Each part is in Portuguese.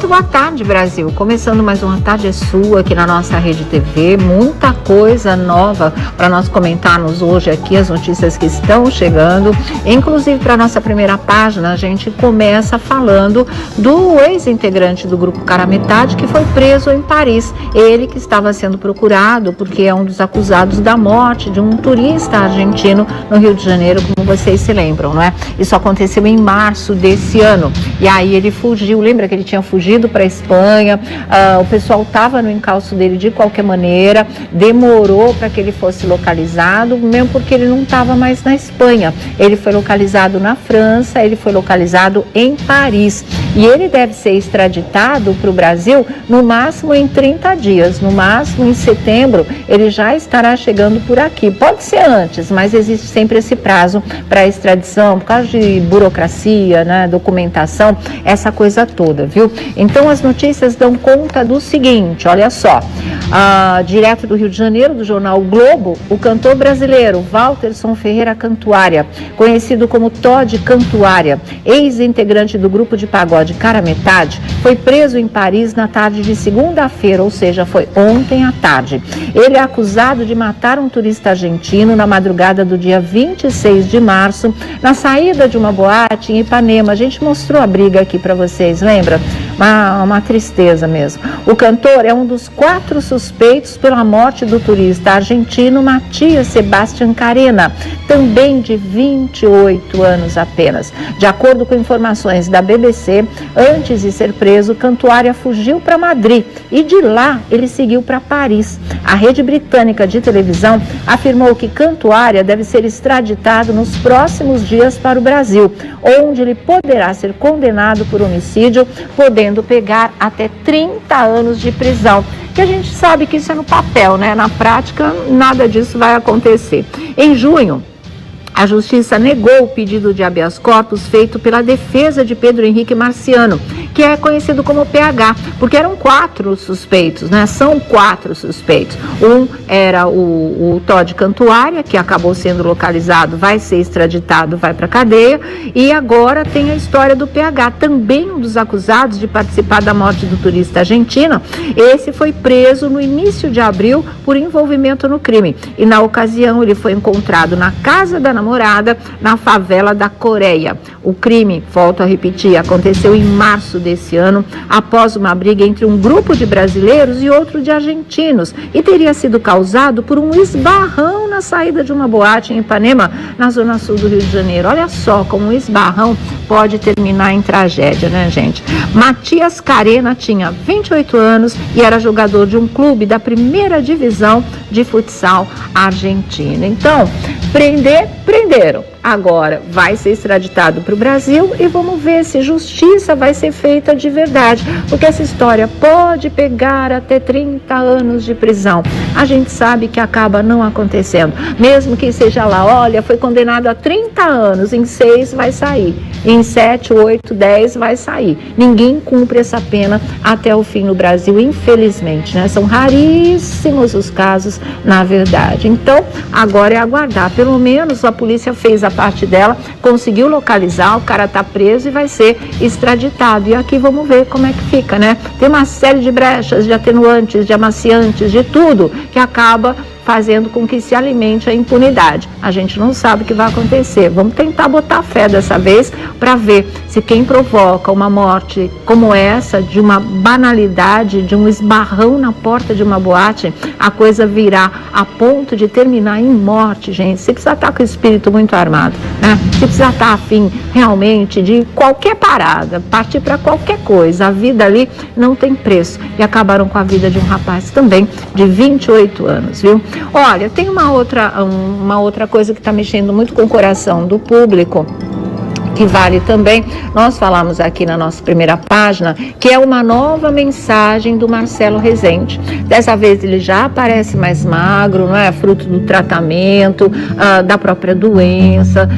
Muito boa tarde, Brasil. Começando mais uma Tarde é Sua aqui na nossa Rede TV. Muita coisa nova para nós comentarmos hoje aqui, as notícias que estão chegando. Inclusive, para nossa primeira página, a gente começa falando do ex-integrante do grupo Cara Metade, que foi preso em Paris. Ele que estava sendo procurado porque é um dos acusados da morte de um turista argentino no Rio de Janeiro, como vocês se lembram, não é? Isso aconteceu em março desse ano. E aí ele fugiu, lembra que ele tinha fugido para a Espanha, o pessoal estava no encalço dele de qualquer maneira, demorou para que ele fosse localizado, mesmo porque ele não estava mais na Espanha. Ele foi localizado na França, ele foi localizado em Paris. E ele deve ser extraditado para o Brasil no máximo em 30 dias, no máximo em setembro ele já estará chegando por aqui. Pode ser antes, mas existe sempre esse prazo para a extradição, por causa de burocracia, né, documentação, essa coisa toda, viu? Então as notícias dão conta do seguinte, olha só, direto do Rio de Janeiro, do jornal o Globo, o cantor brasileiro Walterson Ferreira Cantuária, conhecido como Todd Cantuária, ex-integrante do grupo de pagode Cara Metade, foi preso em Paris na tarde de segunda-feira, ou seja, foi ontem à tarde. Ele é acusado de matar um turista argentino na madrugada do dia 26 de março, na saída de uma boate em Ipanema. A gente mostrou a briga aqui para vocês, lembra? Uma tristeza mesmo. O cantor é um dos 4 suspeitos pela morte do turista argentino Matias Sebastián Carena, também de 28 anos apenas. De acordo com informações da BBC, antes de ser preso, Cantuária fugiu para Madrid e de lá ele seguiu para Paris. A rede britânica de televisão afirmou que Cantuária deve ser extraditado nos próximos dias para o Brasil, onde ele poderá ser condenado por homicídio, podendo pegar até 30 anos de prisão. Que a gente sabe que isso é no papel, né? Na prática, nada disso vai acontecer. Em junho, a Justiça negou o pedido de habeas corpus feito pela defesa de Pedro Henrique Marciano, que é conhecido como PH, porque eram 4 suspeitos, né? São 4 suspeitos. Um era o Todd Cantuária, que acabou sendo localizado, vai ser extraditado, vai para a cadeia, e agora tem a história do PH, também um dos acusados de participar da morte do turista argentino. Esse foi preso no início de abril por envolvimento no crime, e na ocasião ele foi encontrado na casa da namorada, na favela da Coreia. O crime, volto a repetir, aconteceu em março desse ano, após uma briga entre um grupo de brasileiros e outro de argentinos, e teria sido causado por um esbarrão na saída de uma boate em Ipanema, na zona sul do Rio de Janeiro. Olha só como um esbarrão pode terminar em tragédia, né, gente? Matias Carena tinha 28 anos e era jogador de um clube da primeira divisão de futsal argentina. Então, prenderam. Agora vai ser extraditado para o Brasil e vamos ver se justiça vai ser feita de verdade, porque essa história pode pegar até 30 anos de prisão. A gente sabe que acaba não acontecendo, mesmo que seja lá, olha, foi condenado a 30 anos, em 6 vai sair, em 7, 8, 10 vai sair. Ninguém cumpre essa pena até o fim no Brasil, infelizmente, né? São raríssimos os casos, na verdade. Então, agora é aguardar. Pelo menos a polícia fez a parte dela, conseguiu localizar, o cara tá preso e vai ser extraditado. E aqui vamos ver como é que fica, né? Tem uma série de brechas, de atenuantes, de amaciantes, de tudo que acaba fazendo com que se alimente a impunidade. A gente não sabe o que vai acontecer. Vamos tentar botar fé dessa vez para ver se quem provoca uma morte como essa, de uma banalidade, de um esbarrão na porta de uma boate, a coisa virá a ponto de terminar em morte, gente. Você precisa estar com o espírito muito armado, né? Você precisa estar afim realmente de qualquer parada, partir para qualquer coisa. A vida ali não tem preço. E acabaram com a vida de um rapaz também de 28 anos, viu? Olha, tem uma outra coisa que está mexendo muito com o coração do público, que vale também, nós falamos aqui na nossa primeira página, que é uma nova mensagem do Marcelo Rezende. Dessa vez ele já aparece mais magro, não é? Fruto do tratamento, da própria doença,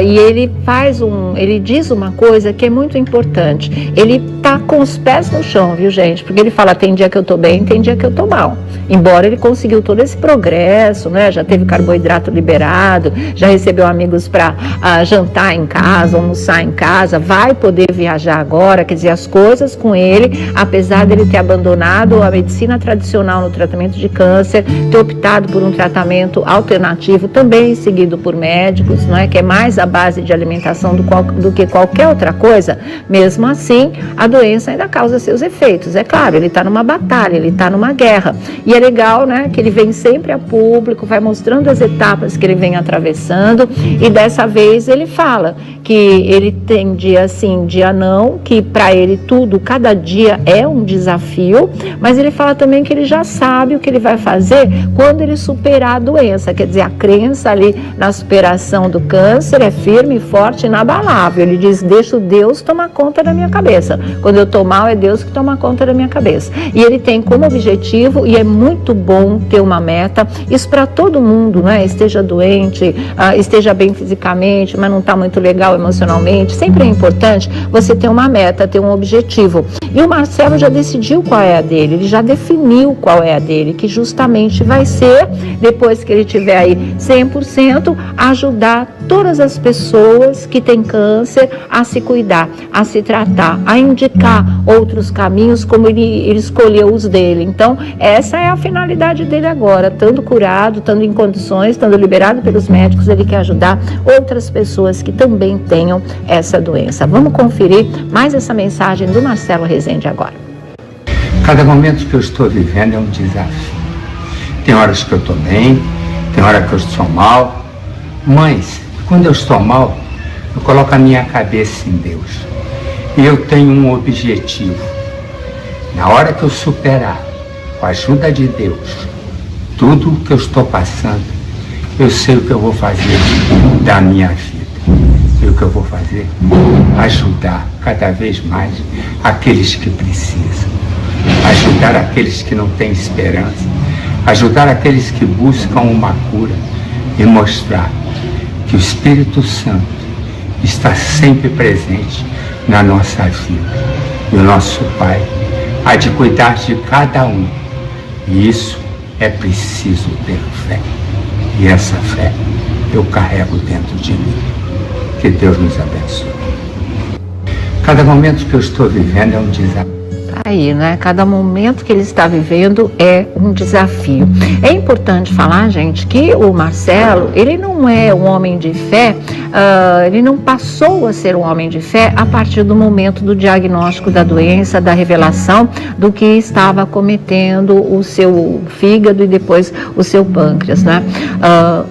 e ele diz uma coisa que é muito importante. Ele tá com os pés no chão, viu, gente? Porque ele fala, tem dia que eu tô bem, tem dia que eu tô mal. Embora ele conseguiu todo esse progresso, né? Já teve carboidrato liberado, já recebeu amigos para jantar em casa, almoçar em casa, vai poder viajar agora, quer dizer, as coisas com ele, apesar dele ter abandonado a medicina tradicional no tratamento de câncer, ter optado por um tratamento alternativo, também seguido por médicos, não é? Que é mais a base de alimentação do que qualquer outra coisa. Mesmo assim, a doença ainda causa seus efeitos. É claro, ele está numa batalha, ele está numa guerra. E é legal, né, que ele vem sempre a público, vai mostrando as etapas que ele vem atravessando, e dessa vez ele fala que ele tem dia sim, dia não, que para ele tudo, cada dia é um desafio, mas ele fala também que ele já sabe o que ele vai fazer quando ele superar a doença, quer dizer, a crença ali na superação do câncer é firme, forte, inabalável. Ele diz, deixa Deus tomar conta da minha cabeça, quando eu tô mal é Deus que toma conta da minha cabeça. E ele tem como objetivo, e é muito bom ter uma meta, isso para todo mundo, né? Esteja doente, esteja bem fisicamente, mas não está muito legal emocionalmente, sempre é importante você ter uma meta, ter um objetivo. E o Marcelo já decidiu qual é a dele, ele já definiu qual é a dele, que justamente vai ser, depois que ele tiver aí 100%, ajudar todas as pessoas que têm câncer a se cuidar, a se tratar, a indicar outros caminhos como ele escolheu os dele. Então, essa é a finalidade dele agora, estando curado, estando em condições, estando liberado pelos médicos, ele quer ajudar outras pessoas que também tenham essa doença. Vamos conferir mais essa mensagem do Marcelo Rezende agora. Cada momento que eu estou vivendo é um desafio. Tem horas que eu estou bem, tem hora que eu estou mal, mas quando eu estou mal, eu coloco a minha cabeça em Deus. E eu tenho um objetivo. Na hora que eu superar, com a ajuda de Deus, tudo o que eu estou passando, eu sei o que eu vou fazer da minha vida. E o que eu vou fazer? Ajudar cada vez mais aqueles que precisam. Ajudar aqueles que não têm esperança. Ajudar aqueles que buscam uma cura. E mostrar que o Espírito Santo está sempre presente na nossa vida. E o nosso Pai há de cuidar de cada um. E isso é preciso ter fé. E essa fé eu carrego dentro de mim. Que Deus nos abençoe. Cada momento que eu estou vivendo é um desafio. Aí, né? Cada momento que ele está vivendo é um desafio. É importante falar, gente, que o Marcelo, ele não é um homem de fé, ele não passou a ser um homem de fé a partir do momento do diagnóstico da doença, da revelação do que estava cometendo o seu fígado e depois o seu pâncreas, né?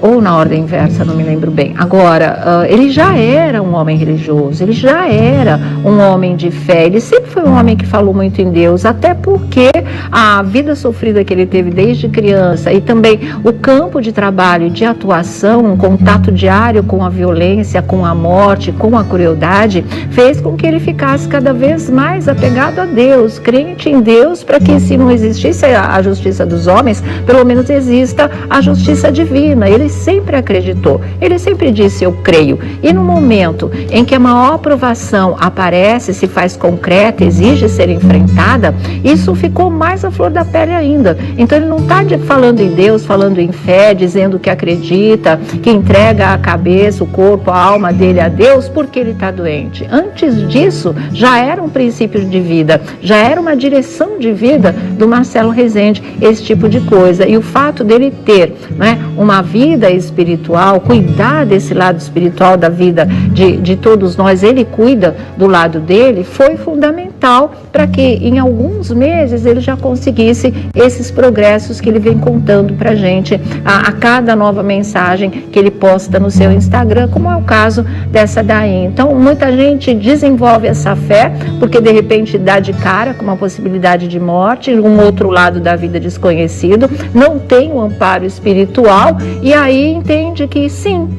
Ou na ordem inversa, não me lembro bem. Agora, ele já era um homem religioso, ele já era um homem de fé, ele sempre foi um homem que falou muito em Deus, até porque a vida sofrida que ele teve desde criança e também o campo de trabalho, de atuação, um contato diário com a violência, com a morte, com a crueldade, fez com que ele ficasse cada vez mais apegado a Deus, crente em Deus, para que, se não existisse a justiça dos homens, pelo menos exista a justiça divina. Ele sempre acreditou, ele sempre disse, eu creio. E no momento em que a maior provação aparece, se faz concreta, exige ser enfrentada, isso ficou mais à flor da pele ainda. Então ele não está falando em Deus, falando em fé, dizendo que acredita, que entrega a cabeça, o corpo, a alma dele a Deus porque ele está doente. Antes disso, já era um princípio de vida, já era uma direção de vida do Marcelo Rezende, esse tipo de coisa. E o fato dele ter, né, uma vida espiritual, cuidar desse lado espiritual da vida de todos nós, ele cuida do lado dele, foi fundamental para que em alguns meses ele já conseguisse esses progressos que ele vem contando para a gente a cada nova mensagem que ele posta no seu Instagram, como é o caso dessa daí. Então, muita gente desenvolve essa fé porque de repente dá de cara com uma possibilidade de morte, um outro lado da vida desconhecido, não tem um amparo espiritual e aí entende que sim,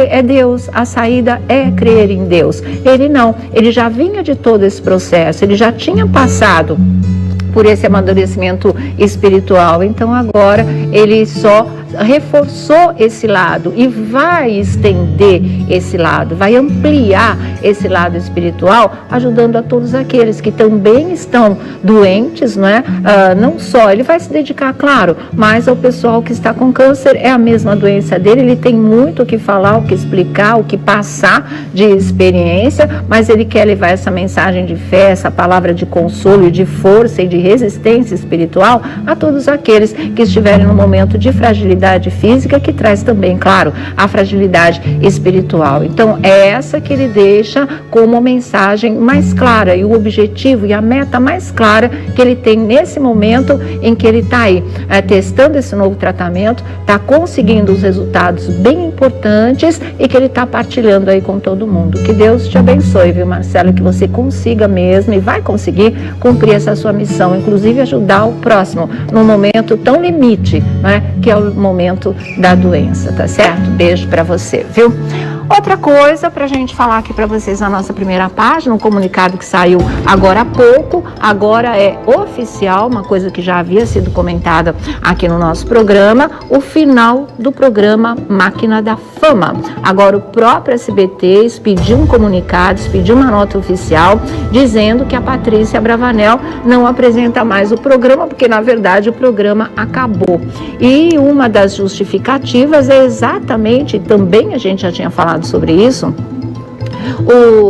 é Deus, a saída é crer em Deus. Ele não, ele já vinha de todo esse processo, ele já tinha passado por esse amadurecimento espiritual, então agora ele só reforçou esse lado e vai estender esse lado, vai ampliar esse lado espiritual, ajudando a todos aqueles que também estão doentes, não é? Não só, ele vai se dedicar, claro, mas ao pessoal que está com câncer, é a mesma doença dele, ele tem muito o que falar, o que explicar, o que passar de experiência, mas ele quer levar essa mensagem de fé, essa palavra de consolo, de força e de resistência espiritual a todos aqueles que estiverem num momento de fragilidade física, que traz também, claro, a fragilidade espiritual. Então, é essa que ele deixa como mensagem mais clara e o objetivo e a meta mais clara que ele tem nesse momento em que ele está aí testando esse novo tratamento, está conseguindo os resultados bem importantes e que ele está partilhando aí com todo mundo. Que Deus te abençoe, viu, Marcelo? Que você consiga mesmo e vai conseguir cumprir essa sua missão, inclusive ajudar o próximo num momento tão limite, né, que é o momento da doença, tá certo? Beijo para você, viu? Outra coisa para a gente falar aqui para vocês na nossa primeira página, um comunicado que saiu agora há pouco, agora é oficial, uma coisa que já havia sido comentada aqui no nosso programa, o final do programa Máquina da Fama. Agora o próprio SBT expediu um comunicado, expediu uma nota oficial dizendo que a Patrícia Abravanel não apresenta mais o programa, porque na verdade o programa acabou. E uma das justificativas é exatamente, também a gente já tinha falado sobre isso,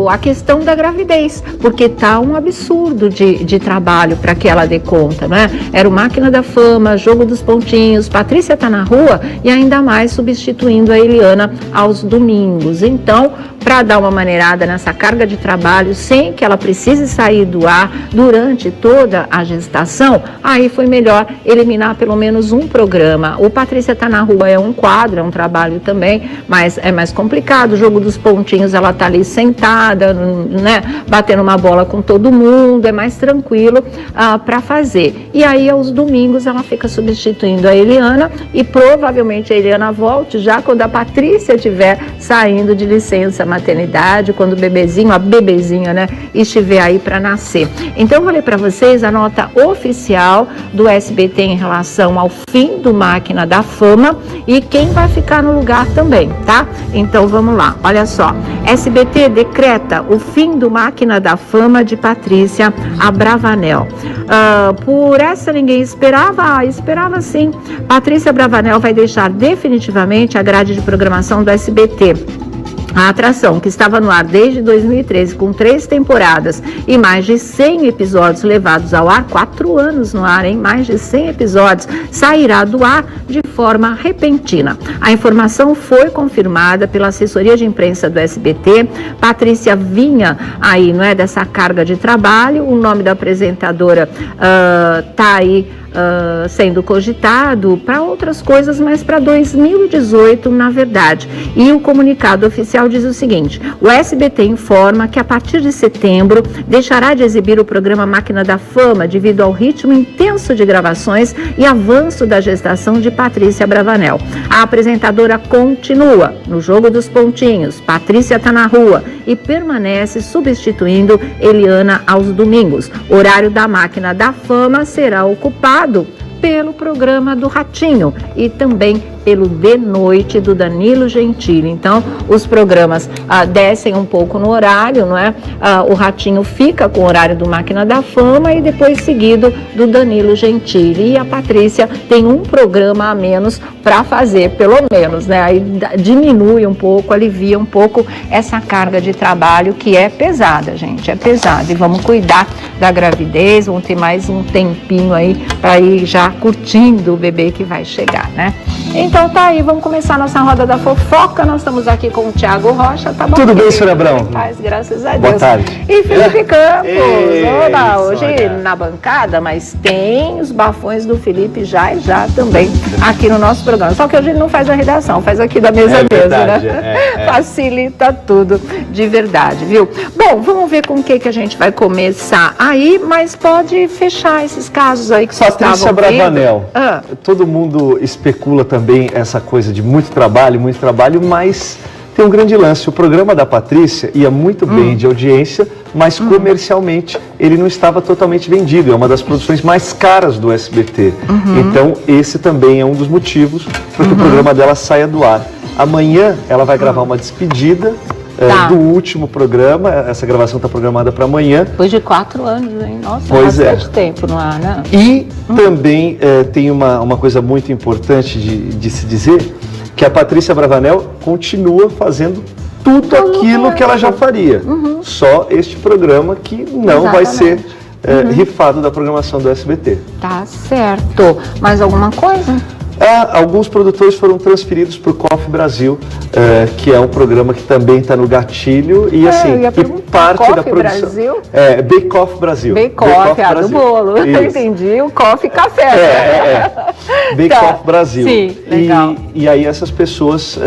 a questão da gravidez, porque tá um absurdo de trabalho para que ela dê conta, né? Era o Máquina da Fama, Jogo dos Pontinhos, Patrícia tá na rua e ainda mais substituindo a Eliana aos domingos. Então, para dar uma maneirada nessa carga de trabalho, sem que ela precise sair do ar durante toda a gestação, aí foi melhor eliminar pelo menos um programa. O Patrícia tá na rua é um quadro, é um trabalho também, mas é mais complicado. O Jogo dos Pontinhos, ela tá ali sentada, né, batendo uma bola com todo mundo, é mais tranquilo para fazer. E aí, aos domingos, ela fica substituindo a Eliana e provavelmente a Eliana volte já quando a Patrícia estiver saindo de licença maternidade, quando o bebezinho, a bebezinha, né, estiver aí para nascer. Então, eu vou ler para vocês a nota oficial do SBT em relação ao fim do Máquina da Fama e quem vai ficar no lugar também, tá? Então, vamos lá. Olha só. SBT decreta o fim do Máquina da Fama de Patrícia Abravanel. Por essa ninguém esperava? Esperava sim. Patrícia Abravanel vai deixar definitivamente a grade de programação do SBT. A atração, que estava no ar desde 2013, com 3 temporadas e mais de 100 episódios levados ao ar, 4 anos no ar, hein? Mais de 100 episódios, sairá do ar de forma repentina. A informação foi confirmada pela assessoria de imprensa do SBT. Patrícia vinha aí, não é, dessa carga de trabalho, o nome da apresentadora tá aí sendo cogitado para outras coisas, mas para 2018, na verdade. E o comunicado oficial diz o seguinte: o SBT informa que a partir de setembro deixará de exibir o programa Máquina da Fama devido ao ritmo intenso de gravações e avanço da gestação de Patrícia Abravanel. A apresentadora continua no Jogo dos Pontinhos, Patrícia tá na rua e permanece substituindo Eliana aos domingos. O horário da Máquina da Fama será ocupado pelo programa do Ratinho e também pelo De Noite do Danilo Gentili. Então, os programas descem um pouco no horário, não é? O Ratinho fica com o horário do Máquina da Fama e depois seguido do Danilo Gentili. E a Patrícia tem um programa a menos para fazer, pelo menos, né? Aí diminui um pouco, alivia um pouco essa carga de trabalho que é pesada, gente, é pesada. E vamos cuidar da gravidez, vamos ter mais um tempinho aí para ir já curtindo o bebê que vai chegar, né? Então tá aí, vamos começar a nossa roda da fofoca. Nós estamos aqui com o Thiago Rocha, tá bom? Tudo bem, senhor Abrão? Paz, graças a Deus. Boa tarde. E Felipe Campos, olá, hoje olha. Na bancada, mas tem os bafões do Felipe já e já também aqui no nosso programa. Só que hoje ele não faz a redação, faz aqui da mesa a mesa, né? Facilita tudo, de verdade, viu? Bom, vamos ver com o que a gente vai começar aí, mas pode fechar esses casos aí que vocês estavam vendo. Patrícia Abravanel, todo mundo especula também essa coisa de muito trabalho, mas tem um grande lance. O programa da Patrícia ia muito bem de audiência, mas comercialmente ele não estava totalmente vendido. É uma das produções mais caras do SBT. Então, esse também é um dos motivos para que o programa dela saia do ar. Amanhã ela vai gravar uma despedida do último programa. Essa gravação está programada para amanhã. Depois de 4 anos, hein? Nossa, pois bastante tempo no ar, né? E também tem uma coisa muito importante de se dizer, que a Patrícia Bravanel continua fazendo tudo aquilo que ela já faria. Só este programa que não vai ser rifado da programação do SBT. Tá certo. Mais alguma coisa? Alguns produtores foram transferidos para o Coffee Brasil, que é um programa que também está no gatilho e parte da produção. Brasil? Bake Off Brasil. Bake Off, do bolo. Entendi. O coffee café. Bake Off Brasil. Sim, legal. E aí essas pessoas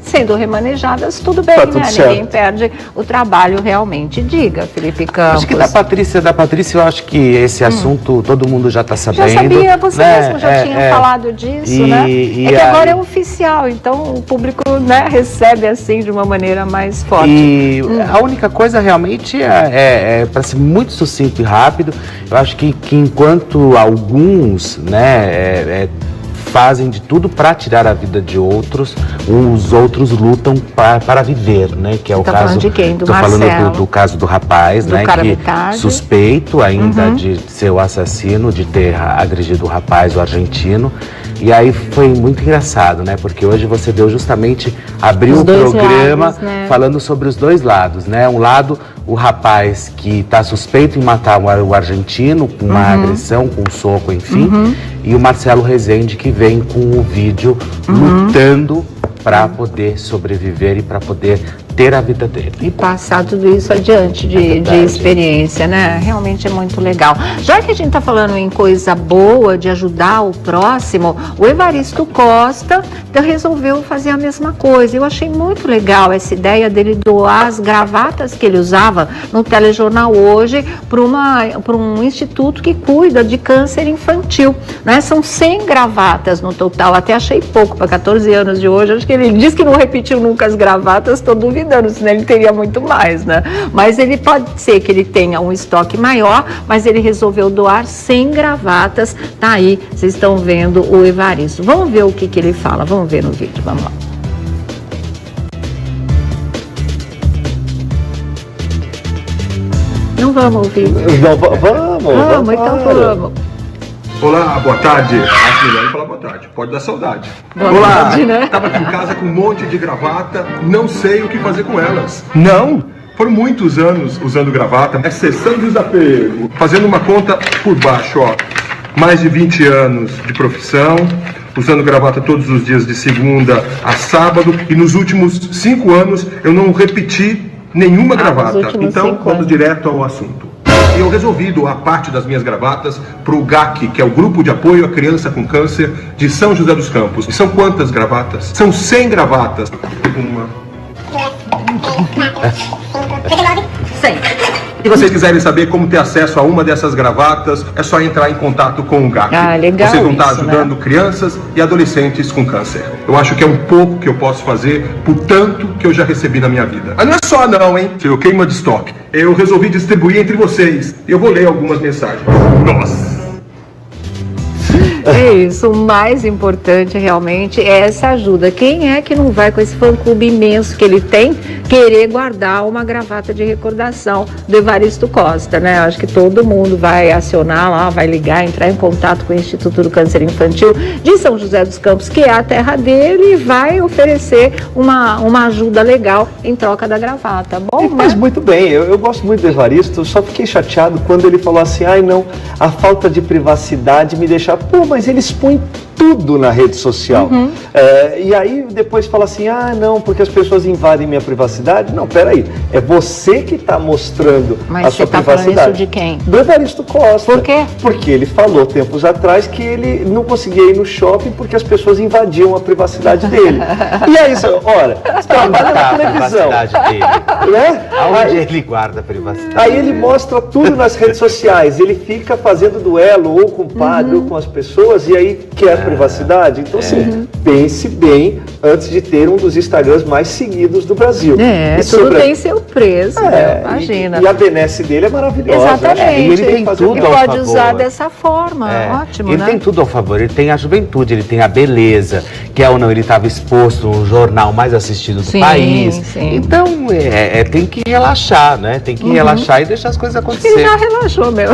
sendo remanejadas, tudo bem, tudo né? certo. Ninguém perde o trabalho realmente. Diga, Felipe Campos. Acho que da Patrícia, eu acho que esse assunto todo mundo já está sabendo. Já sabia, você mesmo já tinha falado disso, né? E que agora é oficial, então o público, né, recebe assim de uma maneira mais forte. E a única coisa realmente para ser muito sucinto e rápido, eu acho que enquanto alguns, né, fazem de tudo para tirar a vida de outros, os outros lutam para viver, né? Que é o caso. Falando de quem? Do tô Marcelo. falando do caso do rapaz, do né? Cara Que metade. Suspeito ainda de ser o assassino, de ter agredido o rapaz, o argentino. E aí foi muito engraçado, né? Porque hoje você deu justamente, abriu o programa lados, né? Falando sobre os dois lados, né? Um lado, o rapaz que está suspeito em matar o argentino com uma agressão, com um soco, enfim. E o Marcelo Rezende que vem com o vídeo lutando para poder sobreviver e para poder ter a vida dele. E passar tudo isso adiante de experiência, né? Realmente é muito legal. Já que a gente está falando em coisa boa, de ajudar o próximo, o Evaristo Costa resolveu fazer a mesma coisa. Eu achei muito legal essa ideia dele doar as gravatas que ele usava no telejornal hoje para um instituto que cuida de câncer infantil, né? São 100 gravatas no total. Até achei pouco para 14 anos de hoje. Acho que ele disse que não repetiu nunca as gravatas, estou duvidando, senão ele teria muito mais, né? Mas ele pode ser que ele tenha um estoque maior, mas ele resolveu doar 100 gravatas. Tá aí, vocês estão vendo o Evaristo. Vamos ver o que ele fala, vamos ver no vídeo, vamos lá. Não vamos ouvir. Vamos, então vamos. Olá, boa tarde. Acho melhor não falar boa tarde, pode dar saudade. Boa tarde, né? Tava aqui em casa com um monte de gravata, não sei o que fazer com elas. Não? Foram muitos anos usando gravata, exceção de desapego. Fazendo uma conta por baixo, ó. Mais de 20 anos de profissão, usando gravata todos os dias de segunda a sábado. E nos últimos 5 anos eu não repeti nenhuma gravata. Então, vamos direto ao assunto. Eu resolvi doar parte das minhas gravatas para o GAC, que é o Grupo de Apoio à Criança com Câncer de São José dos Campos. E são quantas gravatas? São 100 gravatas. 100. Se vocês quiserem saber como ter acesso a uma dessas gravatas, é só entrar em contato com o GAC. Legal. Vocês vão estar isso, ajudando, né, crianças e adolescentes com câncer. Eu acho que é um pouco que eu posso fazer por tanto que eu já recebi na minha vida. Mas não é só não, hein? Eu queima de estoque. Eu resolvi distribuir entre vocês. Eu vou ler algumas mensagens. Nossa! É isso, o mais importante realmente é essa ajuda. Quem é que não vai, com esse fã-clube imenso que ele tem, querer guardar uma gravata de recordação do Evaristo Costa, né? Acho que todo mundo vai acionar lá, vai ligar, entrar em contato com o Instituto do Câncer Infantil de São José dos Campos, que é a terra dele, e vai oferecer uma ajuda legal em troca da gravata. Bom, mas muito bem, eu gosto muito do Evaristo, só fiquei chateado quando ele falou assim, ai não, a falta de privacidade me deixa... Pô, mas ele expõe tudo na rede social. E aí depois fala assim, ah não, porque as pessoas invadem minha privacidade. Não, peraí, é você que está mostrando a sua privacidade. Mas você está falando isso de quem? Do Evaristo Costa. Por quê? Porque ele falou tempos atrás que ele não conseguia ir no shopping porque as pessoas invadiam a privacidade dele. E aí, ora, trabalha na televisão. Né? Aonde ele guarda a privacidade? Aí ele mostra tudo nas redes sociais, ele fica fazendo duelo ou com o padre ou com as pessoas, pessoas e aí quer privacidade. Então, assim, pense bem antes de ter um dos Instagrams mais seguidos do Brasil. Tudo tem seu preço, né? Imagina. E a benesse dele é maravilhosa. Exatamente. Né? E ele tem tudo e ao pode favor. usar dessa forma, ótimo, ele né? tem tudo ao favor, ele tem a juventude, ele tem a beleza, quer ou não, ele estava exposto no jornal mais assistido do país. Sim. Então, tem que relaxar, né? Tem que relaxar e deixar as coisas acontecer. Ele já relaxou, meu.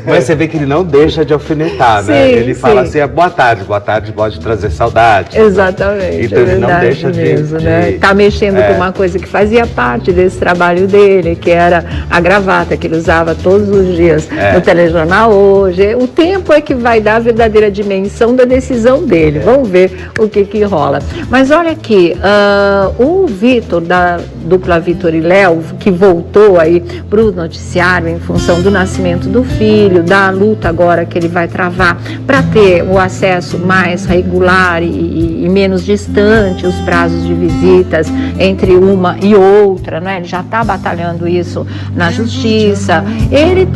Mas você vê que ele não deixa de alfinetar, né? Ele fala assim, boa tarde pode trazer saudade. Exatamente, então ele não deixa mesmo, né? Tá mexendo com uma coisa que fazia parte desse trabalho dele, que era a gravata que ele usava todos os dias no telejornal hoje. O tempo é que vai dar a verdadeira dimensão da decisão dele. Vamos ver o que rola. Mas olha aqui, o Vitor, da dupla Vitor e Léo, que voltou aí para o noticiário em função do nascimento do filho, da luta agora que ele vai travar para ter o acesso mais regular e menos distante, os prazos de visitas entre uma e outra, né? Ele já está batalhando isso na justiça. Ele,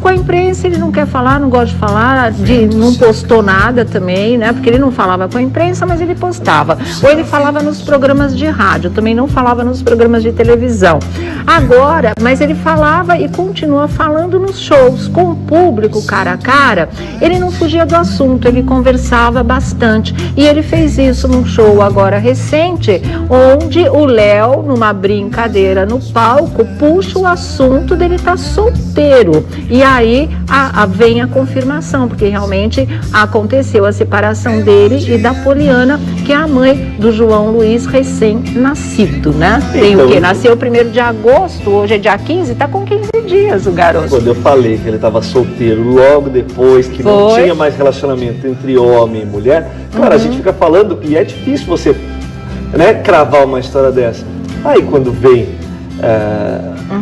com a imprensa, ele não quer falar, não gosta de falar, não postou nada também, né? Porque ele não falava com a imprensa, mas ele postava. Ou ele falava nos programas de rádio, também não falava nos programas de televisão. Agora, mas ele falava e continua falando nos shows, com o público cara a cara, ele não fugia do assunto, ele conversava bastante. E ele fez isso num show agora recente, onde o Léo, numa brincadeira no palco, puxa o assunto dele estar solteiro. E aí vem a confirmação, porque realmente aconteceu a separação dele e da Poliana, que é a mãe do João Luiz, recém-nascido, né? Tem o quê? Nasceu 1º de agosto, hoje é dia 15, tá com 15 dias o garoto. Quando eu falei que ele estava solteiro logo depois, que não tinha mais relacionamento entre homem e mulher, claro, a gente fica falando, e é difícil você, né, cravar uma história dessa. Aí quando vem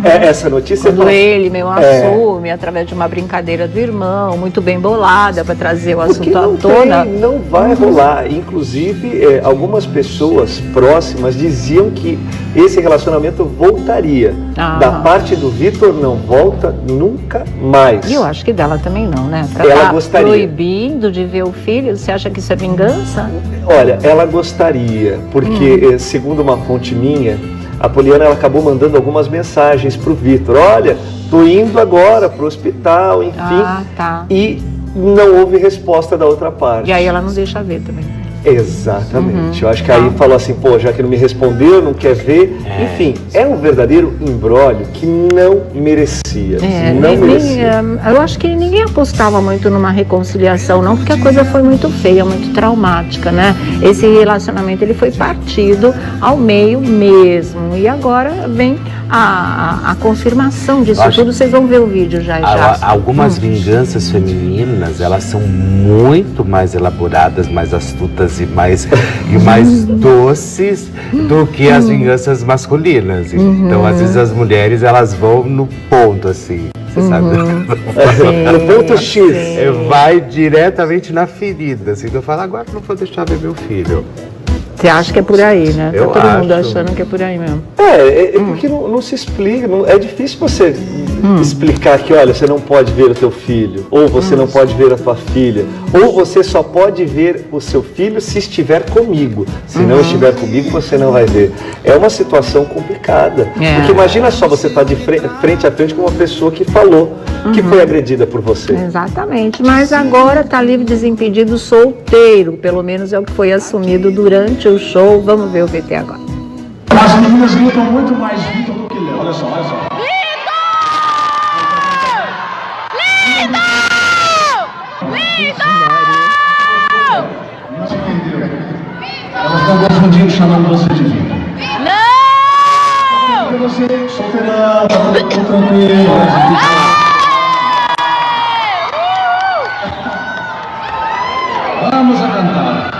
essa notícia... Quando ele mesmo assume, através de uma brincadeira do irmão, muito bem bolada, para trazer o assunto à tona. Não vai rolar. Inclusive, algumas pessoas próximas diziam que esse relacionamento voltaria. Da parte do Vitor, não volta nunca mais. E eu acho que dela também não, né? Ela gostaria. Proibindo de ver o filho, você acha que isso é vingança? Olha, ela gostaria, porque, segundo uma fonte minha, a Poliana ela acabou mandando algumas mensagens para o Vitor. Olha, tô indo agora para o hospital, enfim. E não houve resposta da outra parte. E aí ela não deixa ver também. Exatamente. Eu acho que aí falou assim, pô, já que não me respondeu, não quer ver. Enfim, é um verdadeiro imbróglio que não merecia. Merecia. Eu acho que ninguém apostava muito numa reconciliação, não, porque a coisa foi muito feia, muito traumática, né? Esse relacionamento, ele foi partido ao meio mesmo. E agora vem a confirmação disso tudo. Vocês vão ver o vídeo já. Algumas vinganças femininas, elas são muito mais elaboradas, mais astutas e mais doces do que as vinganças masculinas. Então, às vezes, as mulheres, elas vão no ponto, assim. Você sabe? No ponto X. Vai diretamente na ferida. Assim, eu falo, agora não vou deixar ver meu filho. Você acha que é por aí, né? Eu tá todo mundo achando que é por aí mesmo. Porque não se explica, é difícil você explicar que, olha, você não pode ver o teu filho, ou você não pode ver a tua filha, ou você só pode ver o seu filho se estiver comigo. Se não estiver comigo, você não vai ver. É uma situação complicada. Porque imagina só, você estar de frente a frente com uma pessoa que falou que foi agredida por você. Exatamente, mas agora está livre, desimpedido, solteiro, pelo menos é o que foi assumido durante o show. Vamos ver o VT agora. As meninas gritam muito mais Vitor do que Léo. Olha só, olha só. Não se entendeu. Elas estão confundindo, chamando você de Vitor. Não! Porque você solteirão, tô tranquilo. Vamos a cantar.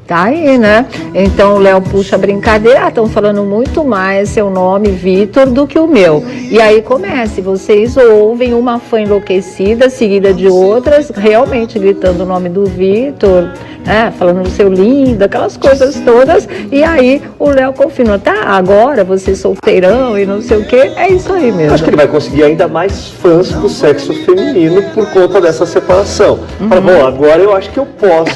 Tá aí, né? Então o Léo puxa a brincadeira, estão falando muito mais seu nome, Vitor, do que o meu. E aí começa, vocês ouvem uma fã enlouquecida, seguida de outras, realmente gritando o nome do Vitor, né? Falando do seu lindo, aquelas coisas todas. E aí o Léo confirma, tá, agora você solteirão e não sei o quê. É isso aí mesmo. Acho que ele vai conseguir ainda mais fãs do sexo feminino por conta dessa separação. Fala, bom, agora eu acho que eu posso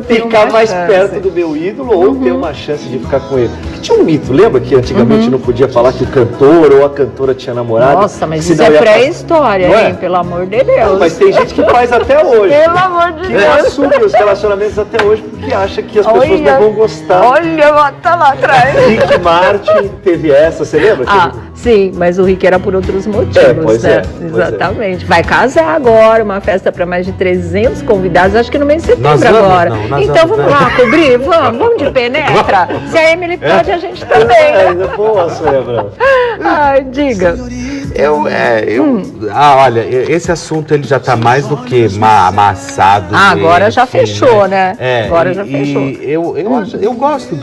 ficar mais perto do meu ídolo ou ter uma chance de ficar com ele. Porque tinha um mito, lembra que antigamente não podia falar que o cantor ou a cantora tinha namorado? Nossa, mas isso é pré-história, hein? Pelo amor de Deus. Não, mas tem gente que faz até hoje. Pelo amor de Deus. Que assume os relacionamentos até hoje porque acha que as pessoas não vão gostar. Olha, tá lá atrás. Rick Martin teve essa, você lembra? Sim, mas o Rick era por outros motivos, né? Exatamente. Vai casar agora, uma festa para mais de 300 convidados, acho que no mês de setembro agora. Então vamos lá cobrir, vamos de penetra. Se a Emily pode, a gente também. Boa, Sônia. Ai, diga. Olha, esse assunto ele já está mais do que amassado. Agora já fechou, né? Agora já fechou. Eu gosto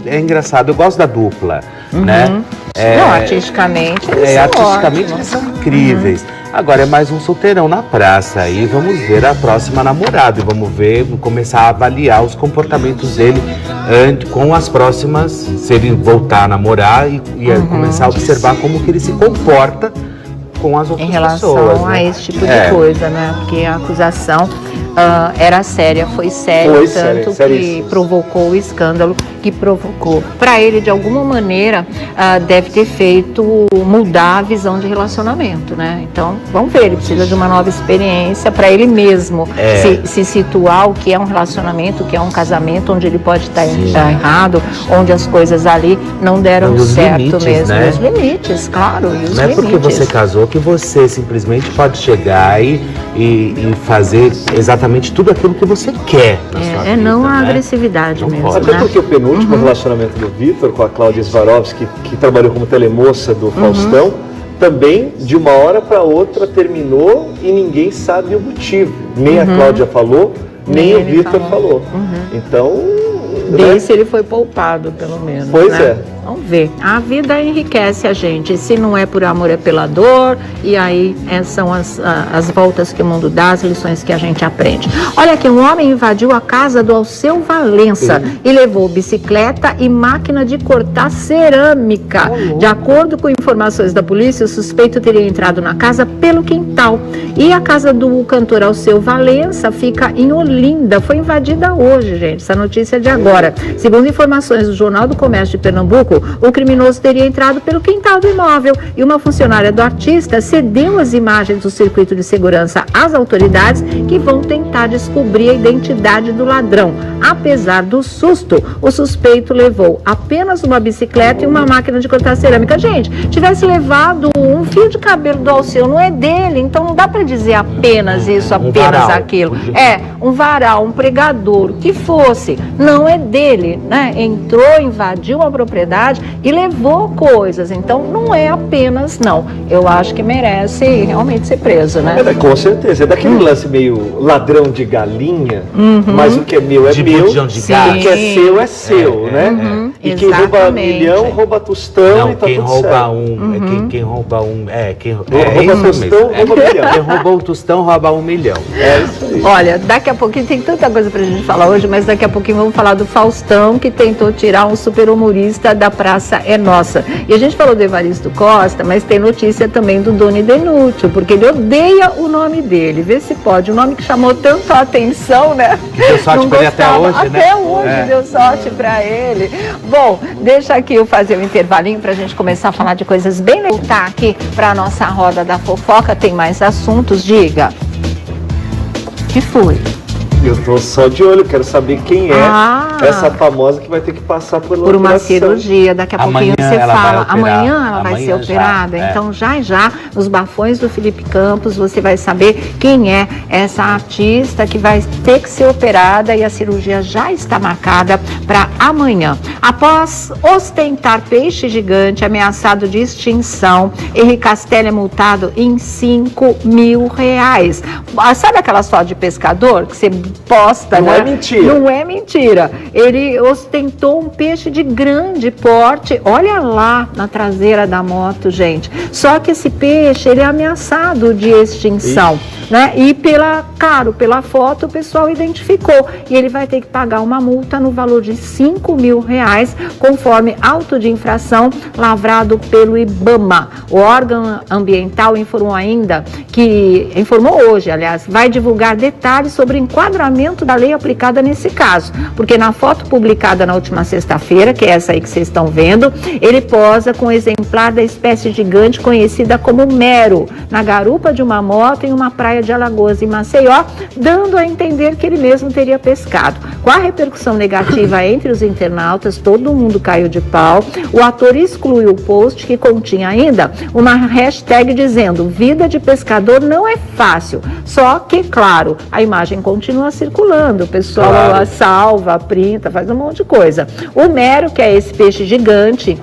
é engraçado, eu gosto da dupla, né? Não, artisticamente eles são incríveis. Agora é mais um solteirão na praça aí, vamos ver a próxima namorada e vamos começar a avaliar os comportamentos dele com as próximas, se ele voltar a namorar e começar a observar como que ele se comporta com as outras pessoas. Em relação a esse tipo de coisa, né? Porque a acusação era séria, foi séria, tanto que provocou o escândalo que provocou. Para ele, de alguma maneira, deve ter feito mudar a visão de relacionamento, né? Então, vamos ver, ele precisa de uma nova experiência para ele mesmo se situar o que é um relacionamento, o que é um casamento, onde ele pode estar errado, onde as coisas ali não deram certo limites, mesmo. Né? Os limites, claro. Não é porque você casou que você simplesmente pode chegar e fazer exatamente tudo aquilo que você quer na sua vida, não a agressividade não mesmo. Até porque o penúltimo relacionamento do Vitor com a Cláudia Swarovski, que trabalhou como telemoça do Faustão, também de uma hora para outra terminou e ninguém sabe o motivo. Nem a Cláudia falou, nem o Vitor falou. Então... Desse ele foi poupado, pelo menos. Pois né? Vamos ver. A vida enriquece a gente. Se não é por amor, é pela dor. E aí são as voltas que o mundo dá, as lições que a gente aprende. Olha aqui, um homem invadiu a casa do Alceu Valença e levou bicicleta e máquina de cortar cerâmica. De acordo com informações da polícia, o suspeito teria entrado na casa pelo quintal. E a casa do cantor Alceu Valença fica em Olinda. Foi invadida hoje, gente. Essa notícia é de agora. Segundo informações do Jornal do Comércio de Pernambuco, o criminoso teria entrado pelo quintal do imóvel e uma funcionária do artista cedeu as imagens do circuito de segurança às autoridades que vão tentar descobrir a identidade do ladrão. Apesar do susto, o suspeito levou apenas uma bicicleta e uma máquina de cortar cerâmica. Gente, tivesse levado um fio de cabelo do Alceu, não é dele, então não dá para dizer apenas isso, apenas aquilo. Um varal, um pregador, o que fosse, não é dele, né? Entrou, invadiu a propriedade e levou coisas, então não é apenas, não. Eu acho que merece realmente ser preso, né? Com certeza, é daquele lance meio ladrão de galinha, mas o que é meu é meu, o que é seu, né? E quem rouba milhão, rouba tostão e tá tudo certo. Quem rouba rouba tostão, rouba milhão. Quem roubou um tostão, rouba 1 milhão. É isso aí. Olha, daqui a pouquinho tem tanta coisa pra gente falar hoje, mas daqui a pouquinho vamos falar do Faustão, que tentou tirar um super humorista da Praça é Nossa. E a gente falou do Evaristo Costa, mas tem notícia também do Doni Denútil, porque ele odeia o nome dele. Vê se pode. O nome que chamou tanto a atenção, né? Deu sorte pra ele até hoje, né? Até hoje deu sorte pra ele. Bom, deixa aqui eu fazer um intervalinho pra gente começar a falar de coisas bem legais. Voltar aqui pra nossa roda da fofoca, tem mais assuntos. Diga. O que foi? Eu tô só de olho, quero saber quem é essa famosa que vai ter que passar por uma cirurgia. Daqui a pouquinho você fala. Amanhã ela vai ser operada. Então já nos bafões do Felipe Campos você vai saber quem é essa artista que vai ter que ser operada e a cirurgia já está marcada para amanhã. Após ostentar peixe gigante ameaçado de extinção, Henrique Castelli é multado em R$5.000. Sabe aquela foto de pescador que você posta, Não né? é mentira. Não é mentira. Ele ostentou um peixe de grande porte, olha lá na traseira da moto, gente. Só que esse peixe, ele é ameaçado de extinção, né? E pela foto o pessoal identificou. E ele vai ter que pagar uma multa no valor de R$5.000, conforme auto de infração lavrado pelo IBAMA. O órgão ambiental informou hoje, aliás, vai divulgar detalhes sobre o enquadramento da lei aplicada nesse caso, porque na foto publicada na última sexta-feira, que é essa aí que vocês estão vendo, ele posa com um exemplar da espécie gigante conhecida como mero, na garupa de uma moto em uma praia de Alagoas, em Maceió, dando a entender que ele mesmo teria pescado. Com a repercussão negativa entre os internautas, todo mundo caiu de pau. O ator excluiu o post, que continha ainda uma hashtag dizendo: vida de pescador não é fácil. Só que, claro, a imagem continua circulando, o pessoal salva, printa, faz um monte de coisa. O mero, que é esse peixe gigante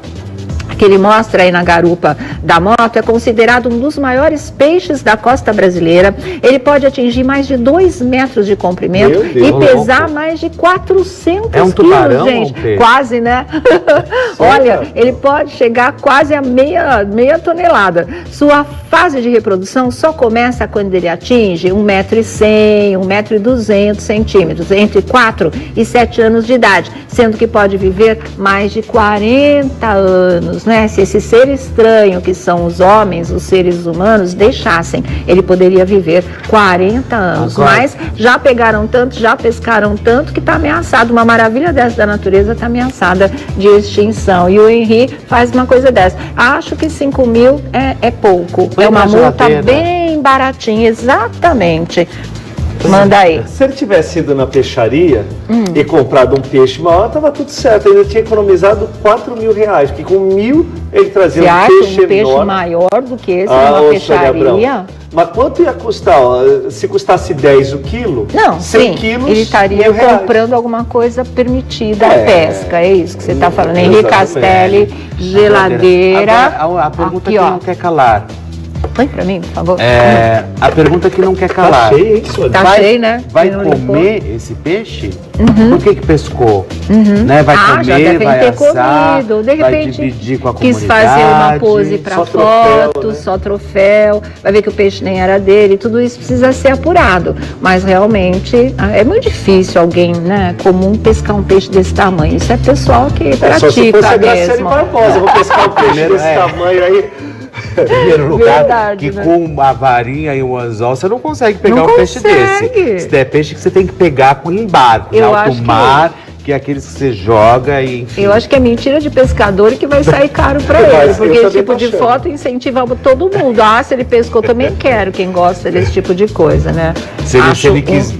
que ele mostra aí na garupa da moto, é considerado um dos maiores peixes da costa brasileira. Ele pode atingir mais de 2 metros de comprimento e pesar mais de 400 É um tubarão, quilos, gente. Quase, né? Olha, ele pode chegar quase a meia tonelada. Sua fase de reprodução só começa quando ele atinge 1,1 m, 1,2 m, entre 4 e 7 anos de idade, sendo que pode viver mais de 40 anos. Né? Se esse ser estranho, que são os homens, os seres humanos, deixassem, ele poderia viver 40 anos. Agora... Mas já pegaram tanto, já pescaram tanto, que está ameaçado. Uma maravilha dessa da natureza está ameaçada de extinção. E o Henri faz uma coisa dessa. Acho que 5.000 é pouco. É uma multa bem baratinha, exatamente. Manda aí. Se ele tivesse ido na peixaria e comprado um peixe maior, estava tudo certo. Ele tinha economizado R$4.000, porque com 1.000 ele trazia um peixe maior do que esse numa peixaria. Mas quanto ia custar? Se custasse 10 o quilo, não, 100 quilos, ele estaria comprando alguma coisa permitida à pesca. É isso que você está falando. Henrique Castelli, geladeira. Agora, a pergunta aqui, que não quer calar. Põe pra mim, por favor. A pergunta que não quer calar. Tá cheio, hein, senhor? Tá cheio, né? Vai comer esse peixe? Por que pescou? Né? Vai comer, já devem vai ter assar, comido. De vai repente, dividir com a quis comunidade. fazer uma pose pra só foto, troféu, né? só troféu. Vai ver que o peixe nem era dele. Tudo isso precisa ser apurado. Mas realmente é muito difícil alguém, né, comum, pescar um peixe desse tamanho. Isso é pessoal que pratica só se fosse a Graciele mesmo. Barbosa, vou pescar um peixe desse tamanho aí. Em primeiro lugar, Verdade, que né? com uma varinha e um anzol você não consegue pegar Não um peixe consegue. desse. Isso é peixe que você tem que pegar com embarque, Eu em alto acho mar, que é aqueles que você joga e enfim. Eu acho que é mentira de pescador e que vai sair caro pra ele, porque esse tipo de foto incentiva todo mundo. Ah, se ele pescou, também quero, quem gosta desse tipo de coisa, né? Se ele quis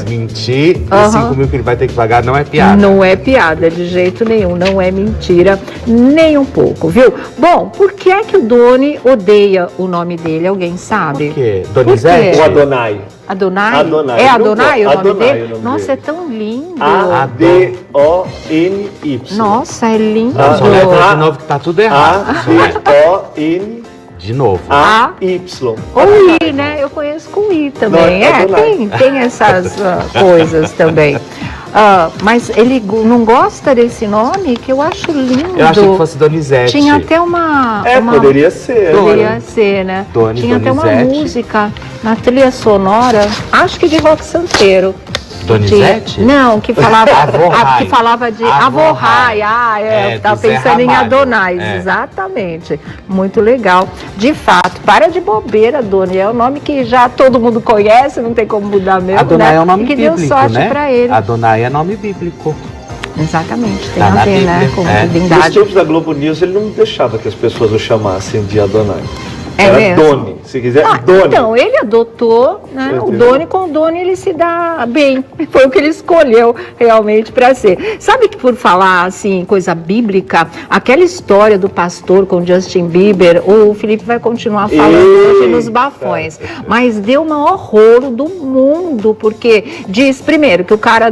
mentir, os 5.000 que ele vai ter que pagar não é piada. Não é piada, de jeito nenhum, não é mentira, nem um pouco, viu? Bom, por que é que o Doni odeia o nome dele? Alguém sabe? Por quê? Donizete? O Adonai. Adonai? Adonai. É Adonai o nome Adonai, dele? o nome Nossa, dele. é tão lindo. A-D-O-N-Y. Nossa, é lindo. Soletra de novo que tá tudo errado. A-D-O-N-Y. De novo. A-Y. Ou I, né? Eu conheço com I também. Não, tem essas coisas também. Mas ele não gosta desse nome, que eu acho lindo. Eu achei que fosse Donizete. Tinha até uma... Poderia ser. Poderia ser, né? Tinha até uma música na trilha sonora, acho que de rock santeiro. Donizete? Não, que falava, Avorrai. que falava de Avorrai. Eu estava do Zé pensando em Ramalho. Adonai, exatamente. Muito legal. De fato, para de bobeira, Doni. É um nome que já todo mundo conhece, não tem como mudar mesmo. Adonai, né? é um nome e que bíblico, deu sorte né? para ele. Adonai é nome bíblico. Exatamente, tem Tá a na ver, né? Bíblia. Com Nos divindade. tempos da Globo News, ele não deixava que as pessoas o chamassem de Adonai. É Era mesmo? Doni, se quiser, Doni. Então, ele adotou, né? O Entendeu? Doni, com o Doni ele se dá bem. Foi o que ele escolheu realmente para ser. Sabe que, por falar assim, coisa bíblica, aquela história do pastor com Justin Bieber, o Felipe vai continuar falando hoje nos bafões. Mas deu o maior horror do mundo, porque diz, primeiro, que o cara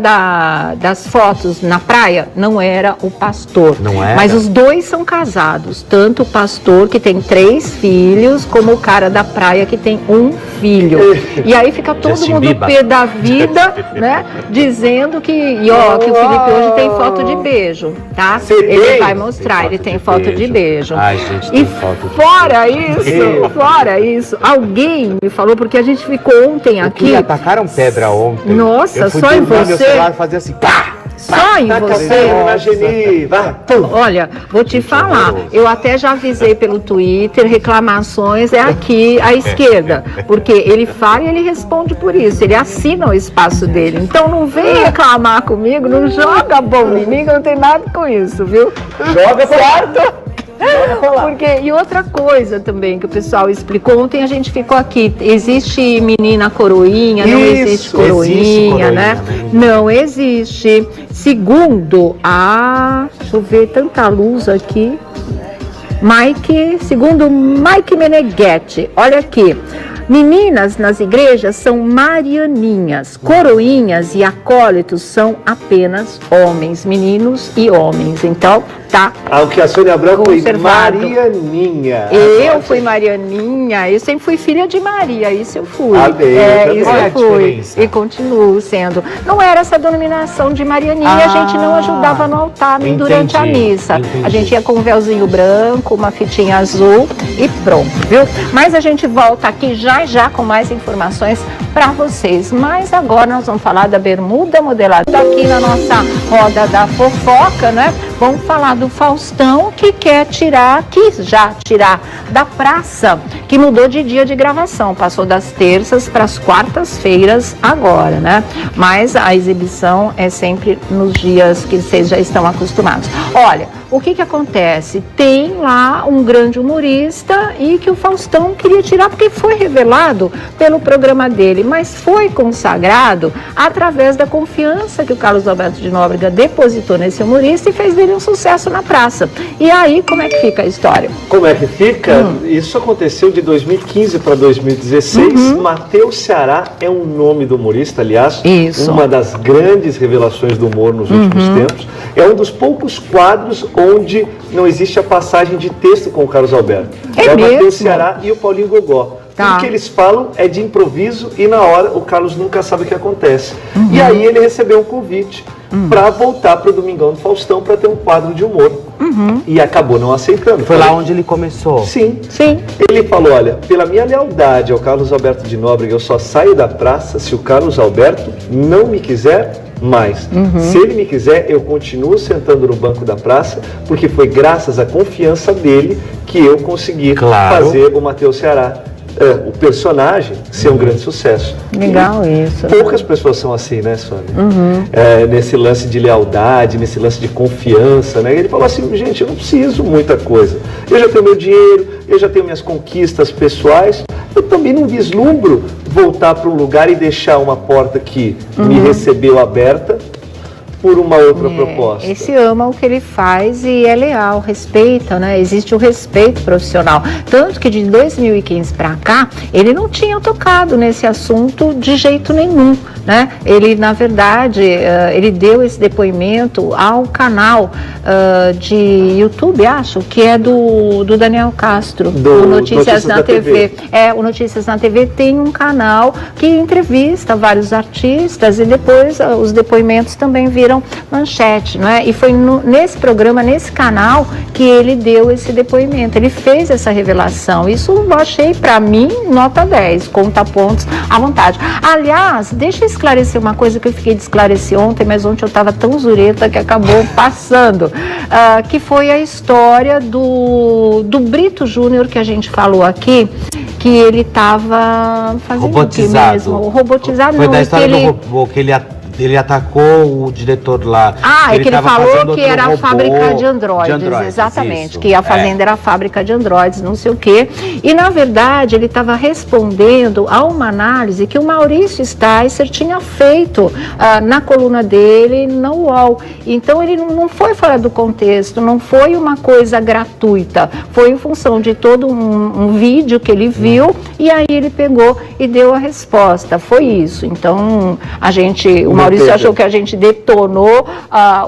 das fotos na praia não era o pastor. Não era? Mas os dois são casados. Tanto o pastor, que tem 3 filhos, filhos, como o cara da praia que tem um filho. E aí fica todo Justin mundo Bieber. pé da vida, né? Dizendo que o Felipe hoje tem foto de beijo, tá? Ele vai mostrar, ele tem foto de beijo. Ai, gente, E tem foto de fora isso, alguém me falou, porque a gente ficou ontem aqui. Me atacaram pedra ontem. Nossa, eu fui só em dormir, meu você? celular fazia assim, pá! Só em você. Na Geni, vai. Olha, vou te falar, eu até já avisei pelo Twitter, reclamações é aqui à esquerda, porque ele fala e ele responde por isso, ele assina o espaço dele. Então não vem reclamar comigo, não joga bom em mim, que eu não tenho nada com isso, viu? Joga certo? Porque, e outra coisa também que o pessoal explicou, ontem a gente ficou aqui, existe menina coroinha, não existe coroinha, né? Não existe. Segundo deixa eu ver, tanta luz aqui, segundo Mike Meneghetti, olha aqui. Meninas nas igrejas são marianinhas, coroinhas e acólitos são apenas homens, meninos e homens. Então, tá. O que a Sônia Abrão foi Conservado. Marianinha. Eu fui Marianinha, eu sempre fui filha de Maria, isso eu fui. Isso Qual é a eu fui. diferença? E continuo sendo. Não era essa denominação de Marianinha, a gente não ajudava no altar nem durante a missa. Entendi. A gente ia com um véuzinho branco, uma fitinha azul e pronto, viu? Mas a gente volta aqui já com mais informações para vocês. Mas agora nós vamos falar da bermuda modelada. Aqui na nossa roda da fofoca, né? Vamos falar do Faustão que quis já tirar da praça, que mudou de dia de gravação, passou das terças para as quartas-feiras agora, né? Mas a exibição é sempre nos dias que vocês já estão acostumados. Olha, o que acontece? Tem lá um grande humorista e que o Faustão queria tirar porque foi revelado pelo programa dele, mas foi consagrado através da confiança que o Carlos Alberto de Nóbrega depositou nesse humorista e fez dele um sucesso na praça. E aí, como é que fica a história? Como é que fica? Isso aconteceu de 2015 para 2016. Matheus Ceará é um nome do humorista, aliás, uma das grandes revelações do humor nos últimos tempos. É um dos poucos quadros onde não existe a passagem de texto com o Carlos Alberto. É o Matheus Ceará e o Paulinho Gogó. Tudo que eles falam é de improviso e na hora o Carlos nunca sabe o que acontece. E aí ele recebeu um convite para voltar para o Domingão do Faustão para ter um quadro de humor. E acabou não aceitando. Foi lá onde ele começou? Sim. Ele falou, olha, pela minha lealdade ao Carlos Alberto de Nóbrega, eu só saio da praça se o Carlos Alberto não me quiser mais. Se ele me quiser, eu continuo sentando no banco da praça, porque foi graças à confiança dele que eu consegui fazer o Matheus Ceará, o personagem, ser um grande sucesso. Legal isso. Poucas pessoas são assim, né, Sônia? Nesse lance de lealdade, nesse lance de confiança, né? Ele falou assim, gente, eu não preciso muita coisa. Eu já tenho meu dinheiro, eu já tenho minhas conquistas pessoais, eu também não vislumbro voltar para um lugar e deixar uma porta que me recebeu aberta por uma outra proposta. Esse ama o que ele faz e é leal, respeita, né? Existe o respeito profissional. Tanto que de 2015 para cá, ele não tinha tocado nesse assunto de jeito nenhum, né? Ele, na verdade, ele deu esse depoimento ao canal de YouTube, acho, que é do Daniel Castro, do Notícias na TV. O Notícias na TV tem um canal que entrevista vários artistas e depois os depoimentos também viram manchete, não é? E foi nesse programa, nesse canal, que ele deu esse depoimento, ele fez essa revelação. Isso eu achei, para mim, nota 10, conta pontos à vontade. Aliás, deixa eu esclarecer uma coisa que eu fiquei de esclarecer ontem, mas ontem eu estava tão zureta que acabou passando, que foi a história do Brito Júnior, que a gente falou aqui, que ele estava fazendo robotizado. O que mesmo? Robotizado. Foi não, da história que ele... do robô, que ele atacou o diretor lá. É que ele falou que era a robô fábrica de androides, exatamente, isso. que a fazenda era a fábrica de androides, não sei o quê. E, na verdade, ele estava respondendo a uma análise que o Maurício Sticer tinha feito na coluna dele, no UOL. Então, ele não foi fora do contexto, não foi uma coisa gratuita, foi em função de todo um vídeo que ele viu e aí ele pegou e deu a resposta. Foi isso. Então, o Maurício Entendo. achou que a gente detonou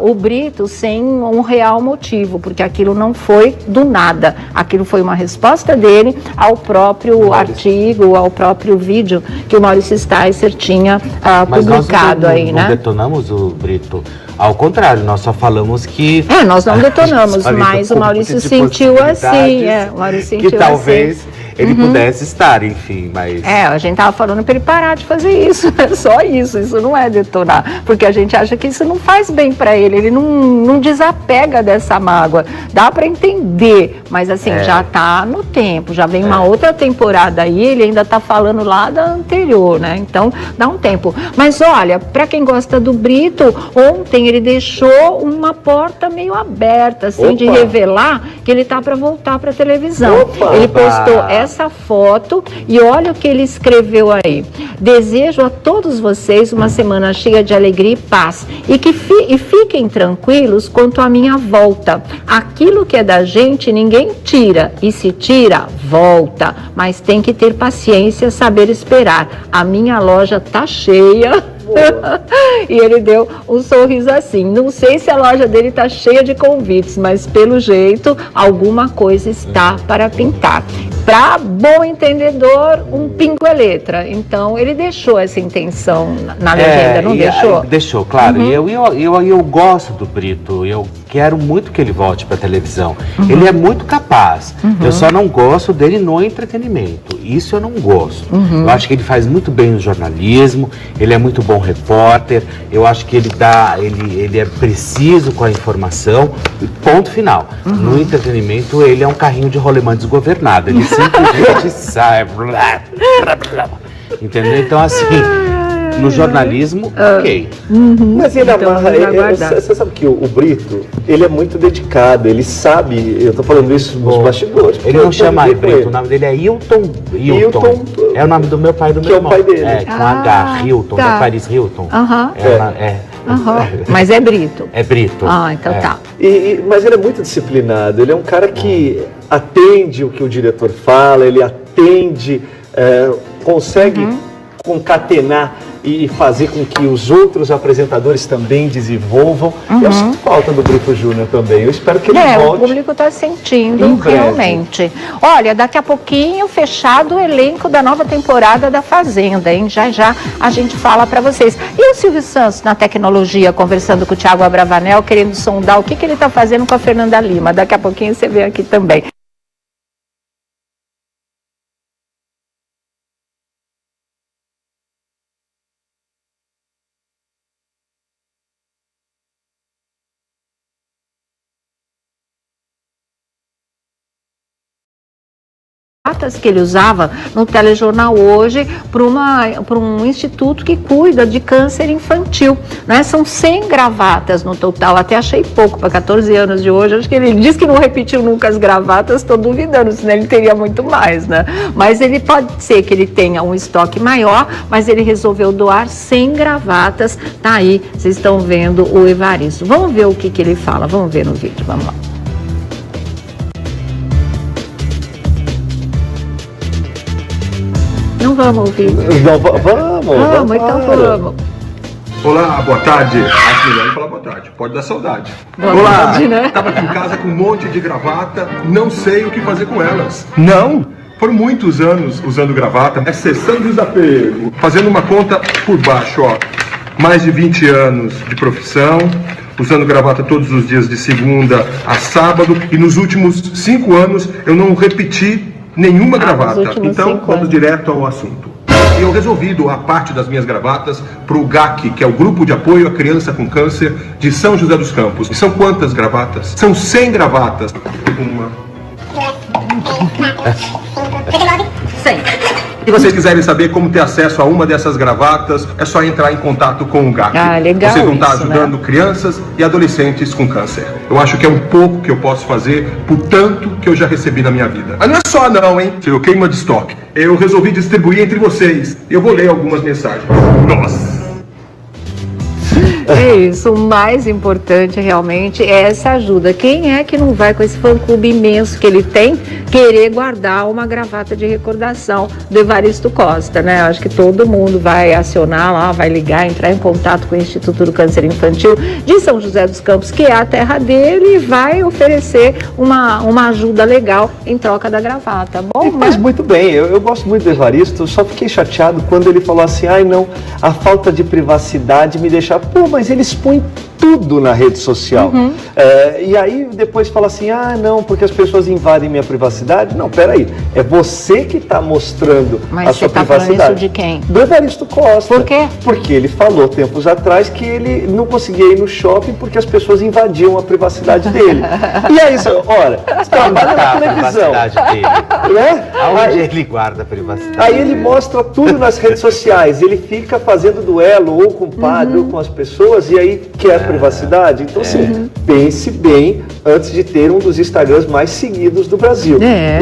o Brito sem um real motivo, porque aquilo não foi do nada. Aquilo foi uma resposta dele ao próprio artigo, ao próprio vídeo que o Maurício Sticer tinha publicado aí, né? Nós não detonamos o Brito. Ao contrário, nós só falamos que... nós não detonamos, mas o Maurício sentiu assim, o Maurício sentiu que talvez assim. Ele pudesse estar, enfim, mas... A gente tava falando para ele parar de fazer isso, é só isso não é detonar, porque a gente acha que isso não faz bem para ele não desapega dessa mágoa, dá para entender, mas assim, já tá no tempo, já vem uma outra temporada aí, ele ainda tá falando lá da anterior, né, então dá um tempo. Mas olha, para quem gosta do Brito, ontem ele deixou uma porta meio aberta, assim, de revelar que ele tá para voltar para televisão. Ele postou essa foto e olha o que ele escreveu aí: desejo a todos vocês uma semana cheia de alegria e paz e fiquem tranquilos quanto à minha volta. Aquilo que é da gente ninguém tira, e se tira, volta, mas tem que ter paciência, saber esperar. A minha loja tá cheia. E ele deu um sorriso assim. Não sei se a loja dele está cheia de convites, mas pelo jeito alguma coisa está para pintar. Para bom entendedor, um pingo é letra. Então ele deixou essa intenção na legenda, não deixou? Deixou, claro. E eu gosto do Brito. Eu quero muito que ele volte para a televisão. Ele é muito capaz. Eu só não gosto dele no entretenimento. Isso eu não gosto. Eu acho que ele faz muito bem no jornalismo. Ele é muito bom repórter. Eu acho que ele é preciso com a informação. Ponto final. No entretenimento ele é um carrinho de rolemã desgovernado. Ele simplesmente sai. Entendeu? Então assim, no jornalismo, ok. Mas ele Então, amarra, vamos aguardar. você sabe que o Brito, ele é muito dedicado, ele sabe, eu tô falando isso nos bastidores. Ele não chama Brito, Brito, o nome dele é Hilton. É o nome do meu pai e do meu irmão. Que é o pai dele. É, com H, Hilton, tá. da Paris Hilton. Mas é Brito. É Brito. Então tá. Mas ele é muito disciplinado, ele é um cara que atende o que o diretor fala, ele atende, consegue concatenar e fazer com que os outros apresentadores também desenvolvam. Eu sinto falta do Brito Júnior também. Eu espero que ele volte. O público está sentindo em breve. realmente. Olha, daqui a pouquinho, fechado o elenco da nova temporada da Fazenda, hein? Já já a gente fala para vocês. E o Silvio Santos na tecnologia, conversando com o Thiago Abravanel, querendo sondar o que ele está fazendo com a Fernanda Lima. Daqui a pouquinho você vê aqui também. Que ele usava no telejornal hoje para um instituto que cuida de câncer infantil, né? São 100 gravatas no total, até achei pouco para 14 anos de hoje. Acho que ele diz que não repetiu nunca as gravatas, estou duvidando, senão ele teria muito mais, né? Mas ele pode ser que ele tenha um estoque maior, mas ele resolveu doar 100 gravatas. Tá aí, vocês estão vendo o Evaristo. Vamos ver o que ele fala, vamos ver no vídeo, vamos lá. Não vamos ouvir. Não, vamos, então vamos. Olá, boa tarde. Acho melhor não falar boa tarde, pode dar saudade. Boa tarde, né? Tava aqui em casa com um monte de gravata, não sei o que fazer com elas. Não? Foram muitos anos usando gravata, exceção desapego. Fazendo uma conta por baixo, ó. Mais de 20 anos de profissão, usando gravata todos os dias de segunda a sábado, e nos últimos 5 anos eu não repeti nenhuma gravata. Então, vamos direto ao assunto. Eu resolvi doar parte das minhas gravatas para o GAC, que é o Grupo de Apoio à Criança com Câncer de São José dos Campos. E são quantas gravatas? São 100 gravatas. Uma. 100. Se vocês quiserem saber como ter acesso a uma dessas gravatas, é só entrar em contato com o GAC. Legal. Vocês vão estar isso, ajudando crianças e adolescentes com câncer. Eu acho que é um pouco que eu posso fazer por tanto que eu já recebi na minha vida. Mas não é só não, hein? Eu queima de estoque. Eu resolvi distribuir entre vocês. Eu vou ler algumas mensagens. Nossa! É isso, o mais importante realmente é essa ajuda. Quem é que não vai com esse fã-clube imenso que ele tem querer guardar uma gravata de recordação do Evaristo Costa, né? Acho que todo mundo vai acionar lá, vai ligar, entrar em contato com o Instituto do Câncer Infantil de São José dos Campos, que é a terra dele, e vai oferecer uma ajuda legal em troca da gravata. Bom, mas muito bem, eu gosto muito do Evaristo, só fiquei chateado quando ele falou assim, ai não, a falta de privacidade me deixa... Pô, mas ele expõe tudo na rede social. E aí depois fala assim, ah não, porque as pessoas invadem minha privacidade. Não, peraí, é você que está mostrando a sua privacidade. Mas você está falando isso de quem? Do Evaristo Costa. Por quê? Porque ele falou tempos atrás que ele não conseguia ir no shopping porque as pessoas invadiam a privacidade dele. E aí, ora, você trabalha na televisão. Né? Aonde ele guarda a privacidade? Aí ele mostra tudo nas redes sociais, ele fica fazendo duelo ou com o padre ou com as pessoas e aí quer privacidade. Então, assim, pense bem antes de ter um dos Instagrams mais seguidos do Brasil.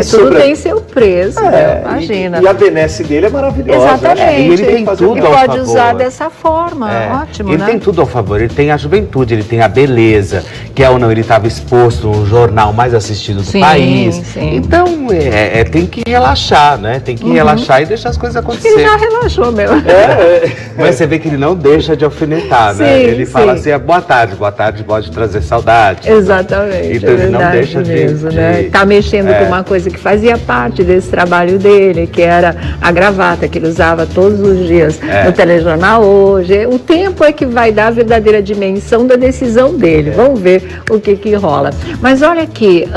Tudo tem seu preço, imagina. E a benesse dele é maravilhosa. Exatamente. E ele tem tudo e ao pode favor. usar dessa forma, ótimo, ele tem tudo ao favor, ele tem a juventude, ele tem a beleza, que é ou não, ele estava exposto no jornal mais assistido do país. Sim. Então, tem que relaxar, né? Tem que relaxar e deixar as coisas acontecer. Ele já relaxou, meu. Mas você vê que ele não deixa de alfinetar, né? Ele fala assim, boa tarde pode trazer saudade. Exatamente. Então ele não deixa mesmo, né? Tá mexendo com uma coisa que fazia parte desse trabalho dele, que era a gravata que ele usava todos os dias no telejornal hoje. O tempo é que vai dar a verdadeira dimensão da decisão dele. Vamos ver o que rola. Mas olha aqui,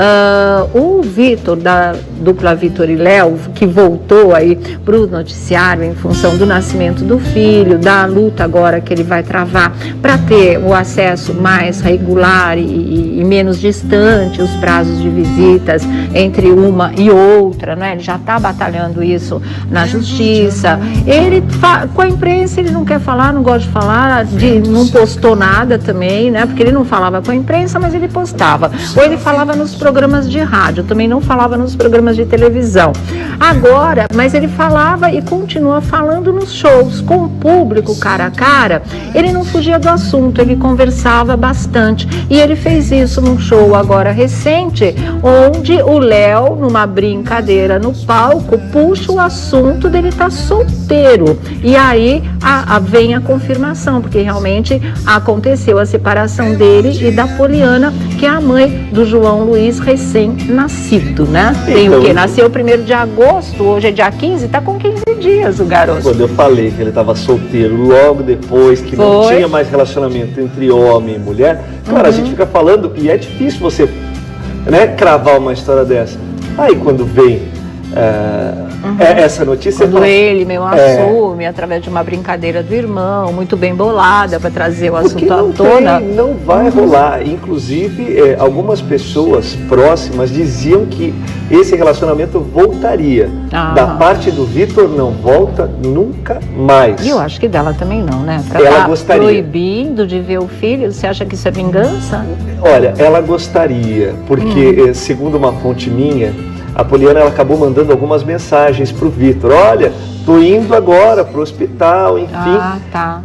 o Vitor, da dupla Vitor e Léo, que voltou aí para o noticiário em função do nascimento do filho, da luta agora que ele vai travar para ter o acesso mais regular e menos distante, os prazos de visitas entre uma e outra, né? Ele já está batalhando isso na justiça. Ele, com a imprensa, ele não quer falar, não gosta de falar, não postou nada também, né? Porque ele não falava com a imprensa, mas ele postava. Ou ele falava nos programas de rádio, também não falava nos programas de televisão. Agora, mas ele falava e continua falando nos shows, com o público, cara a cara, ele não fugia do assunto, ele conversava bastante. E ele fez isso num show agora recente, onde o Léo, numa brincadeira no palco, puxa o assunto dele estar solteiro. E aí vem a confirmação, porque realmente aconteceu a separação dele e da Poliana, que é a mãe do João Luiz recém-nascido, né? Tem o quê? Nasceu 1º de agosto, hoje é dia 15, tá com 15 dias o garoto. Quando eu falei que ele estava solteiro logo depois, que não tinha mais relacionamento entre homem e mulher, claro, a gente fica falando, e é difícil você, né, cravar uma história dessa. Aí quando vem essa notícia... Quando ele mesmo assume, através de uma brincadeira do irmão, muito bem bolada para trazer o assunto à tona. Não vai rolar. Inclusive, algumas pessoas próximas diziam que esse relacionamento voltaria. Da parte do Vitor, não volta nunca mais. E eu acho que dela também não, né? Pra ela gostaria. Proibindo de ver o filho, você acha que isso é vingança? Olha, ela gostaria, porque, segundo uma fonte minha, a Poliana ela acabou mandando algumas mensagens para o Vitor. Olha, tô indo agora para o hospital, enfim.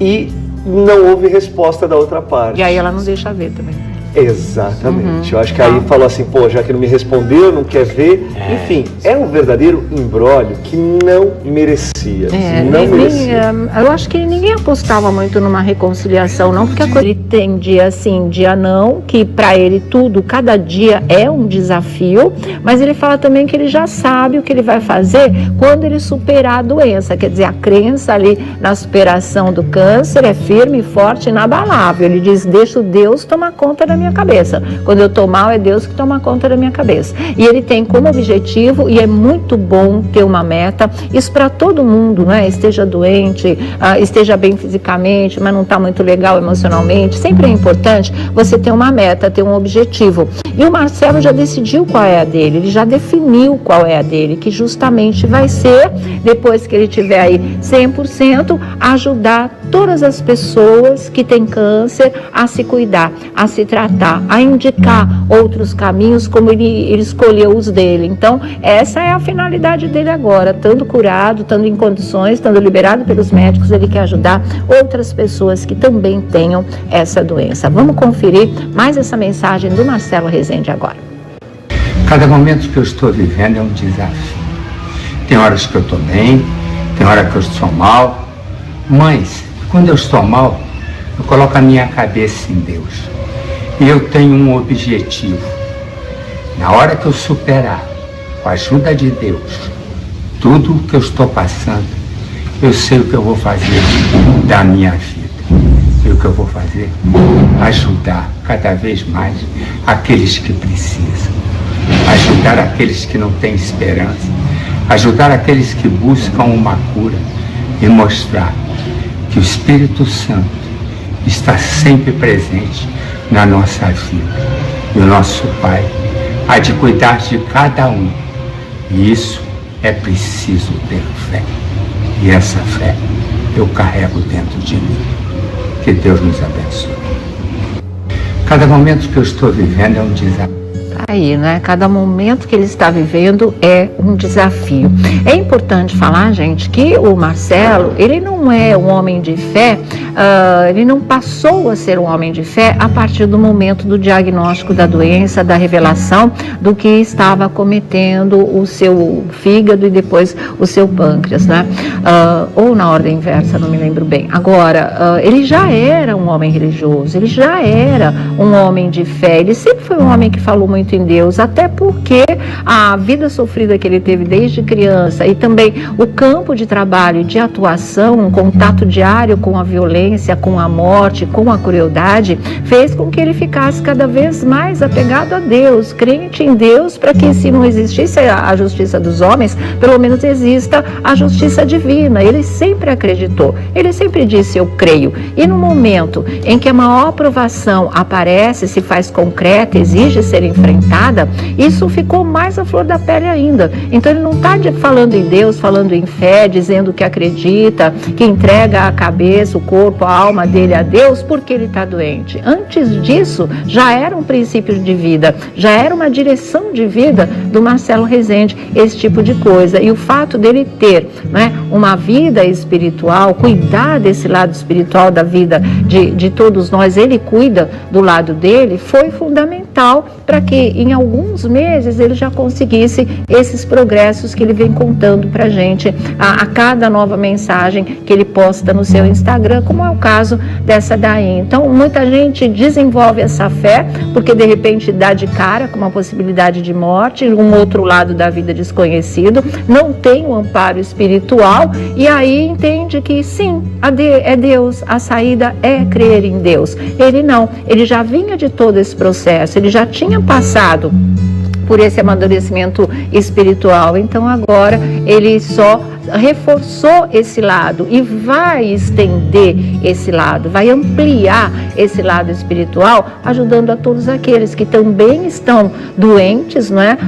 E não houve resposta da outra parte. E aí ela não deixa ver também. Exatamente. Eu acho que aí falou assim, pô, já que não me respondeu, não quer ver. Enfim, é um verdadeiro imbróglio que não merecia. Não merecia. Eu acho que ninguém apostava muito numa reconciliação, não, porque a coisa, ele tem dia sim, dia não, que para ele tudo, cada dia é um desafio, mas ele fala também que ele já sabe o que ele vai fazer quando ele superar a doença. Quer dizer, a crença ali na superação do câncer é firme, forte, inabalável. Ele diz, deixa Deus tomar conta da minha cabeça. Quando eu tô mal, é Deus que toma conta da minha cabeça. E ele tem como objetivo, e é muito bom ter uma meta, isso para todo mundo, né? Esteja doente, esteja bem fisicamente, mas não está muito legal emocionalmente. Sempre é importante você ter uma meta, ter um objetivo. E o Marcelo já decidiu qual é a dele, ele já definiu qual é a dele, que justamente vai ser, depois que ele tiver aí 100%, ajudar todas as pessoas que têm câncer a se cuidar, a se tratar, a indicar outros caminhos como ele escolheu os dele. Então, essa é a finalidade dele agora, estando curado, estando em condições, estando liberado pelos médicos, ele quer ajudar outras pessoas que também tenham essa doença. Vamos conferir mais essa mensagem do Marcelo Rezende agora. Cada momento que eu estou vivendo é um desafio. Tem horas que eu estou bem, tem hora que eu estou mal, mas quando eu estou mal, eu coloco a minha cabeça em Deus. E eu tenho um objetivo. Na hora que eu superar, com a ajuda de Deus, tudo o que eu estou passando, eu sei o que eu vou fazer da minha vida. E o que eu vou fazer? Ajudar cada vez mais aqueles que precisam. Ajudar aqueles que não têm esperança. Ajudar aqueles que buscam uma cura. E mostrar que o Espírito Santo está sempre presente na nossa vida. E o nosso Pai há de cuidar de cada um. E isso é preciso ter fé. E essa fé eu carrego dentro de mim. Que Deus nos abençoe. Cada momento que eu estou vivendo é um desafio. Aí, né? Cada momento que ele está vivendo é um desafio. É importante falar, gente, que o Marcelo, ele não é um homem de fé, ele não passou a ser um homem de fé a partir do momento do diagnóstico da doença, da revelação do que estava cometendo o seu fígado e depois o seu pâncreas, né? Ou na ordem inversa, não me lembro bem. Agora, ele já era um homem religioso, ele já era um homem de fé, ele sempre foi um homem que falou muito em Deus, até porque a vida sofrida que ele teve desde criança e também o campo de trabalho e de atuação, um contato diário com a violência, com a morte, com a crueldade, fez com que ele ficasse cada vez mais apegado a Deus, crente em Deus, para que se não existisse a justiça dos homens, pelo menos exista a justiça divina. Ele sempre acreditou, ele sempre disse: eu creio. E no momento em que a maior provação aparece, se faz concreta, exige ser enfrentada, isso ficou mais à flor da pele ainda. Então ele não está falando em Deus, falando em fé, dizendo que acredita, que entrega a cabeça, o corpo, a alma dele a Deus porque ele está doente. Antes disso, já era um princípio de vida, já era uma direção de vida do Marcelo Rezende, esse tipo de coisa. E o fato dele ter, né, uma vida espiritual, cuidar desse lado espiritual da vida de todos nós, ele cuida do lado dele, foi fundamental para que em alguns meses ele já conseguisse esses progressos que ele vem contando para a gente a cada nova mensagem que ele posta no seu Instagram, como é o caso dessa daí. Então, muita gente desenvolve essa fé porque de repente dá de cara com uma possibilidade de morte, um outro lado da vida desconhecido, não tem o amparo espiritual e aí entende que sim, é Deus, a saída é crer em Deus. Ele não, ele já vinha de todo esse processo, ele já tinha passado por esse amadurecimento espiritual, então agora ele só reforçou esse lado e vai estender esse lado, vai ampliar esse lado espiritual, ajudando a todos aqueles que também estão doentes, não é?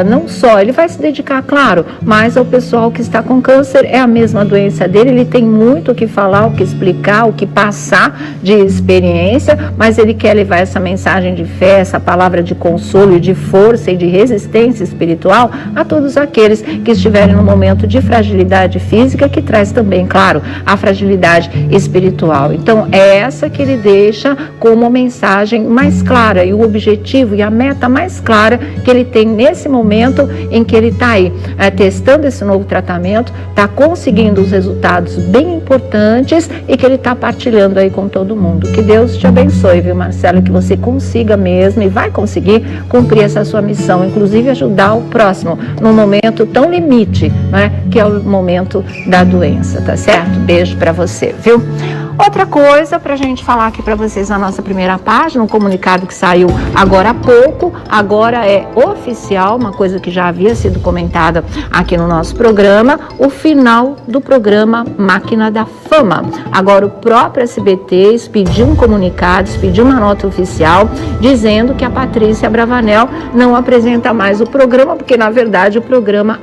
Não só, ele vai se dedicar, claro, mas ao pessoal que está com câncer, é a mesma doença dele, ele tem muito o que falar, o que explicar, o que passar de experiência, mas ele quer levar essa mensagem de fé, essa palavra de consolo e de força e de resistência espiritual a todos aqueles que estiverem no momento de fragilidade física, que traz também, claro, a fragilidade espiritual. Então, é essa que ele deixa como mensagem mais clara e o objetivo e a meta mais clara que ele tem nesse momento em que ele está aí testando esse novo tratamento, está conseguindo os resultados bem importantes e que ele está partilhando aí com todo mundo. Que Deus te abençoe, viu, Marcelo? Que você consiga mesmo e vai conseguir cumprir essa sua missão, inclusive ajudar o próximo num momento tão limite, né, que é o momento da doença, tá certo? Beijo pra você, viu? Outra coisa pra gente falar aqui pra vocês na nossa primeira página, um comunicado que saiu agora há pouco, agora é oficial, uma coisa que já havia sido comentada aqui no nosso programa, o final do programa Máquina da Fama. Agora o próprio SBT expediu um comunicado, expediu uma nota oficial dizendo que a Patrícia Bravanel não apresenta mais o programa, porque na verdade o programa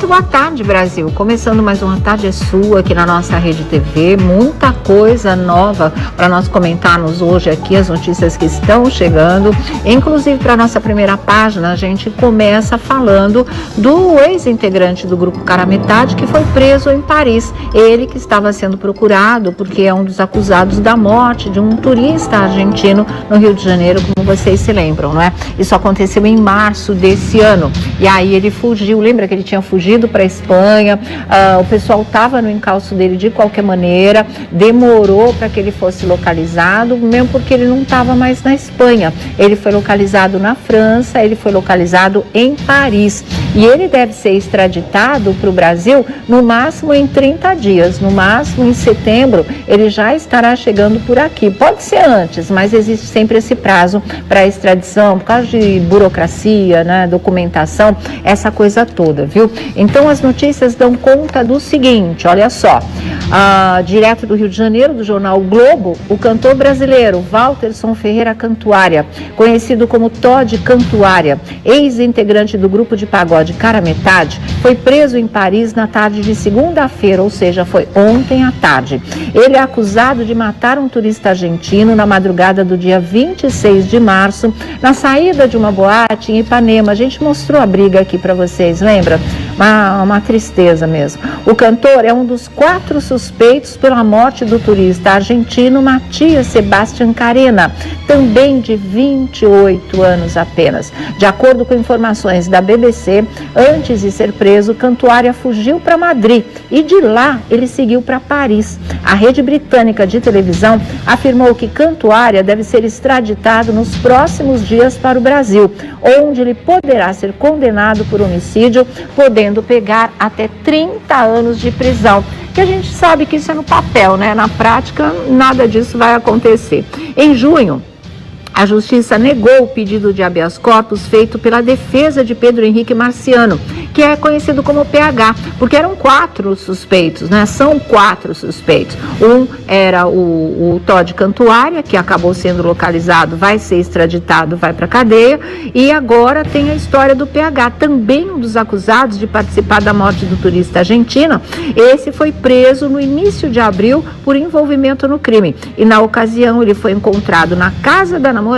boa tarde, Brasil. Começando mais uma Tarde é Sua aqui na nossa Rede TV. Muita coisa nova para nós comentarmos hoje aqui, as notícias que estão chegando. Inclusive, para nossa primeira página, a gente começa falando do ex-integrante do Grupo Cara Metade, que foi preso em Paris. Ele que estava sendo procurado porque é um dos acusados da morte de um turista argentino no Rio de Janeiro, como vocês se lembram, não é? Isso aconteceu em março desse ano. E aí ele fugiu, lembra que ele tinha fugido para a Espanha, o pessoal estava no encalço dele de qualquer maneira, demorou para que ele fosse localizado, mesmo porque ele não estava mais na Espanha. Ele foi localizado na França, ele foi localizado em Paris. E ele deve ser extraditado para o Brasil no máximo em 30 dias, no máximo em setembro ele já estará chegando por aqui. Pode ser antes, mas existe sempre esse prazo para a extradição, por causa de burocracia, né, documentação, essa coisa toda, viu? Então as notícias dão conta do seguinte, olha só, direto do Rio de Janeiro, do jornal o Globo, o cantor brasileiro Walterson Ferreira Cantuária, conhecido como Todd Cantuária, ex-integrante do grupo de pagode Cara Metade, foi preso em Paris na tarde de segunda-feira, ou seja, foi ontem à tarde. Ele é acusado de matar um turista argentino na madrugada do dia 26 de março, na saída de uma boate em Ipanema. A gente mostrou a briga aqui para vocês, lembra? Uma tristeza mesmo. O cantor é um dos 4 suspeitos pela morte do turista argentino Matias Sebastián Carena, também de 28 anos apenas. De acordo com informações da BBC, antes de ser preso, Cantuária fugiu para Madrid e de lá ele seguiu para Paris. A rede britânica de televisão afirmou que Cantuária deve ser extraditado nos próximos dias para o Brasil, onde ele poderá ser condenado por homicídio, podendo pegar até 30 anos de prisão. Que a gente sabe que isso é no papel, né? Na prática, nada disso vai acontecer. Em junho, a Justiça negou o pedido de habeas corpus feito pela defesa de Pedro Henrique Marciano, que é conhecido como PH, porque eram 4 suspeitos, né? São 4 suspeitos. Um era o Todd Cantuária, que acabou sendo localizado, vai ser extraditado, vai para a cadeia, e agora tem a história do PH, também um dos acusados de participar da morte do turista argentino. Esse foi preso no início de abril por envolvimento no crime, e na ocasião ele foi encontrado na casa da namorada,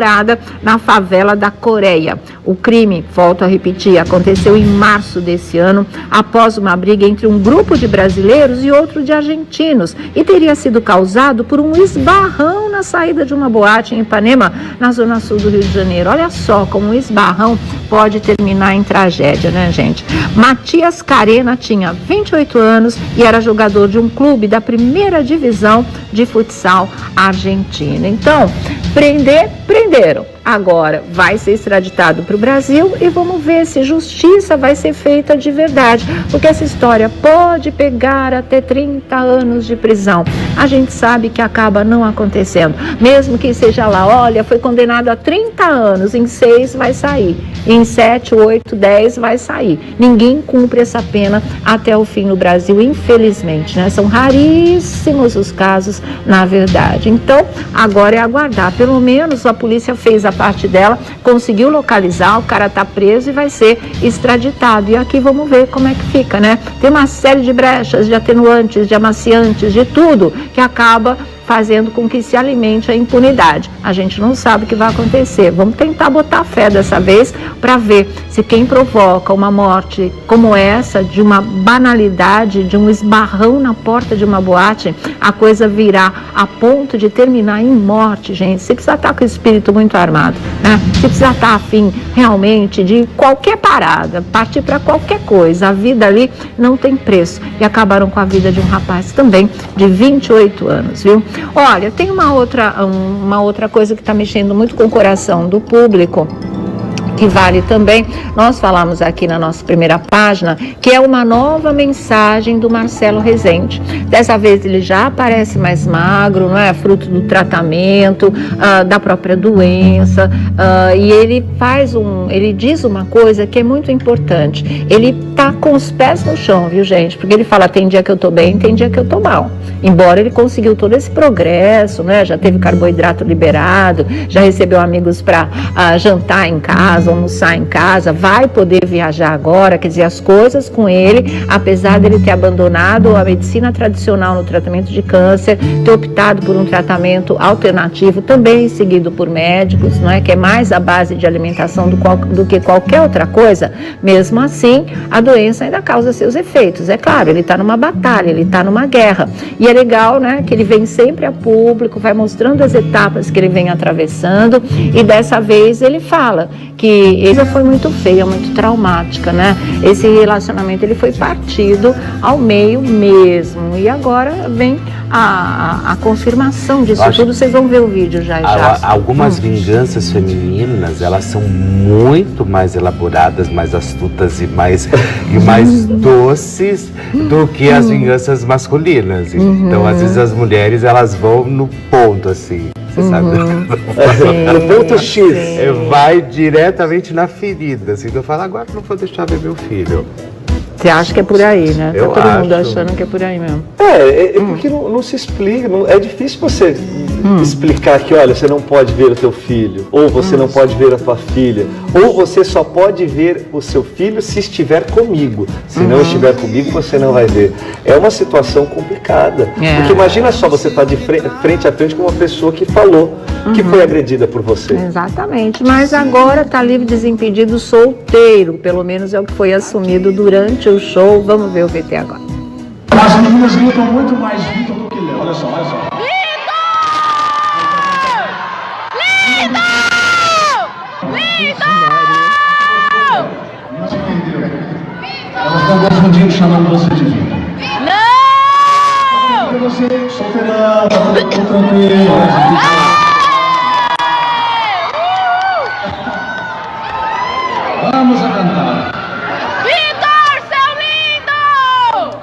na favela da Coreia. O crime, volto a repetir, aconteceu em março desse ano, após uma briga entre um grupo de brasileiros e outro de argentinos, e teria sido causado por um esbarrão na saída de uma boate em Ipanema, na zona sul do Rio de Janeiro. Olha só como um esbarrão pode terminar em tragédia, né, gente? Matias Carena tinha 28 anos e era jogador de um clube da primeira divisão de futsal argentina. Então, prenderam. Agora vai ser extraditado para o Brasil e vamos ver se justiça vai ser feita de verdade, porque essa história pode pegar até 30 anos de prisão. A gente sabe que acaba não acontecendo, mesmo que seja lá, olha, foi condenado a 30 anos, em 6 vai sair, em 7, 8, 10 vai sair. Ninguém cumpre essa pena até o fim no Brasil, infelizmente, né? São raríssimos os casos, na verdade. Então, agora é aguardar. Pelo menos a polícia fez a parte dela, conseguiu localizar, o cara está preso e vai ser extraditado. E aqui vamos ver como é que fica, né? Tem uma série de brechas, de atenuantes, de amaciantes, de tudo que acaba fazendo com que se alimente a impunidade. A gente não sabe o que vai acontecer. Vamos tentar botar fé dessa vez para ver se quem provoca uma morte como essa, de uma banalidade, de um esbarrão na porta de uma boate, a coisa virá a ponto de terminar em morte, gente. Você precisa estar com o espírito muito armado, né? Você precisa estar afim realmente de qualquer parada, partir para qualquer coisa. A vida ali não tem preço. E acabaram com a vida de um rapaz também de 28 anos, viu? Olha, tem uma outra coisa que está mexendo muito com o coração do público, que vale também, nós falamos aqui na nossa primeira página, que é uma nova mensagem do Marcelo Rezende. Dessa vez ele já aparece mais magro, não é? Fruto do tratamento, da própria doença, e ele diz uma coisa que é muito importante. Ele tá com os pés no chão, viu, gente? Porque ele fala, tem dia que eu tô bem, tem dia que eu tô mal. embora ele conseguiu todo esse progresso, né? Já teve carboidrato liberado, já recebeu amigos para jantar em casa, almoçar em casa, vai poder viajar agora, quer dizer, as coisas com ele, apesar dele ter abandonado a medicina tradicional no tratamento de câncer, ter optado por um tratamento alternativo, também seguido por médicos, não é? Que é mais a base de alimentação do que qualquer outra coisa, mesmo assim, a doença ainda causa seus efeitos. É claro, ele está numa batalha, ele está numa guerra. E é legal, né, que ele vem sempre a público, vai mostrando as etapas que ele vem atravessando, e dessa vez ele fala que ele foi muito feia, muito traumática, né? Esse relacionamento ele foi partido ao meio mesmo. E agora vem a confirmação disso tudo. Vocês vão ver o vídeo já. Algumas vinganças femininas, elas são muito mais elaboradas, mais astutas e mais doces do que as vinganças masculinas. Então, às vezes as mulheres, elas vão no ponto, assim. Você sabe? No ponto X. Vai diretamente na ferida. Assim, eu falo, agora não vou deixar ver meu filho. Você acha que é por aí, né? Eu tá todo mundo acho. achando que é por aí mesmo. Porque não se explica, é difícil você explicar que, olha, você não pode ver o teu filho, ou você não pode ver a tua filha, ou você só pode ver o seu filho se estiver comigo. Se não estiver comigo, você não vai ver. É uma situação complicada. Porque imagina só, você estar de frente a frente com uma pessoa que falou que foi agredida por você. Exatamente, mas agora está livre, desimpedido, solteiro, pelo menos é o que foi assumido durante o show. Vamos ver o VT agora. As meninas gritam muito mais Vitor do que Léo. Olha só, olha só. Elas entenderam. Elas estão confundindo, chamando você de Vitor. Não! Você solteirão, tudo tranquilo. Vamos a cantar. Vitor, seu lindo!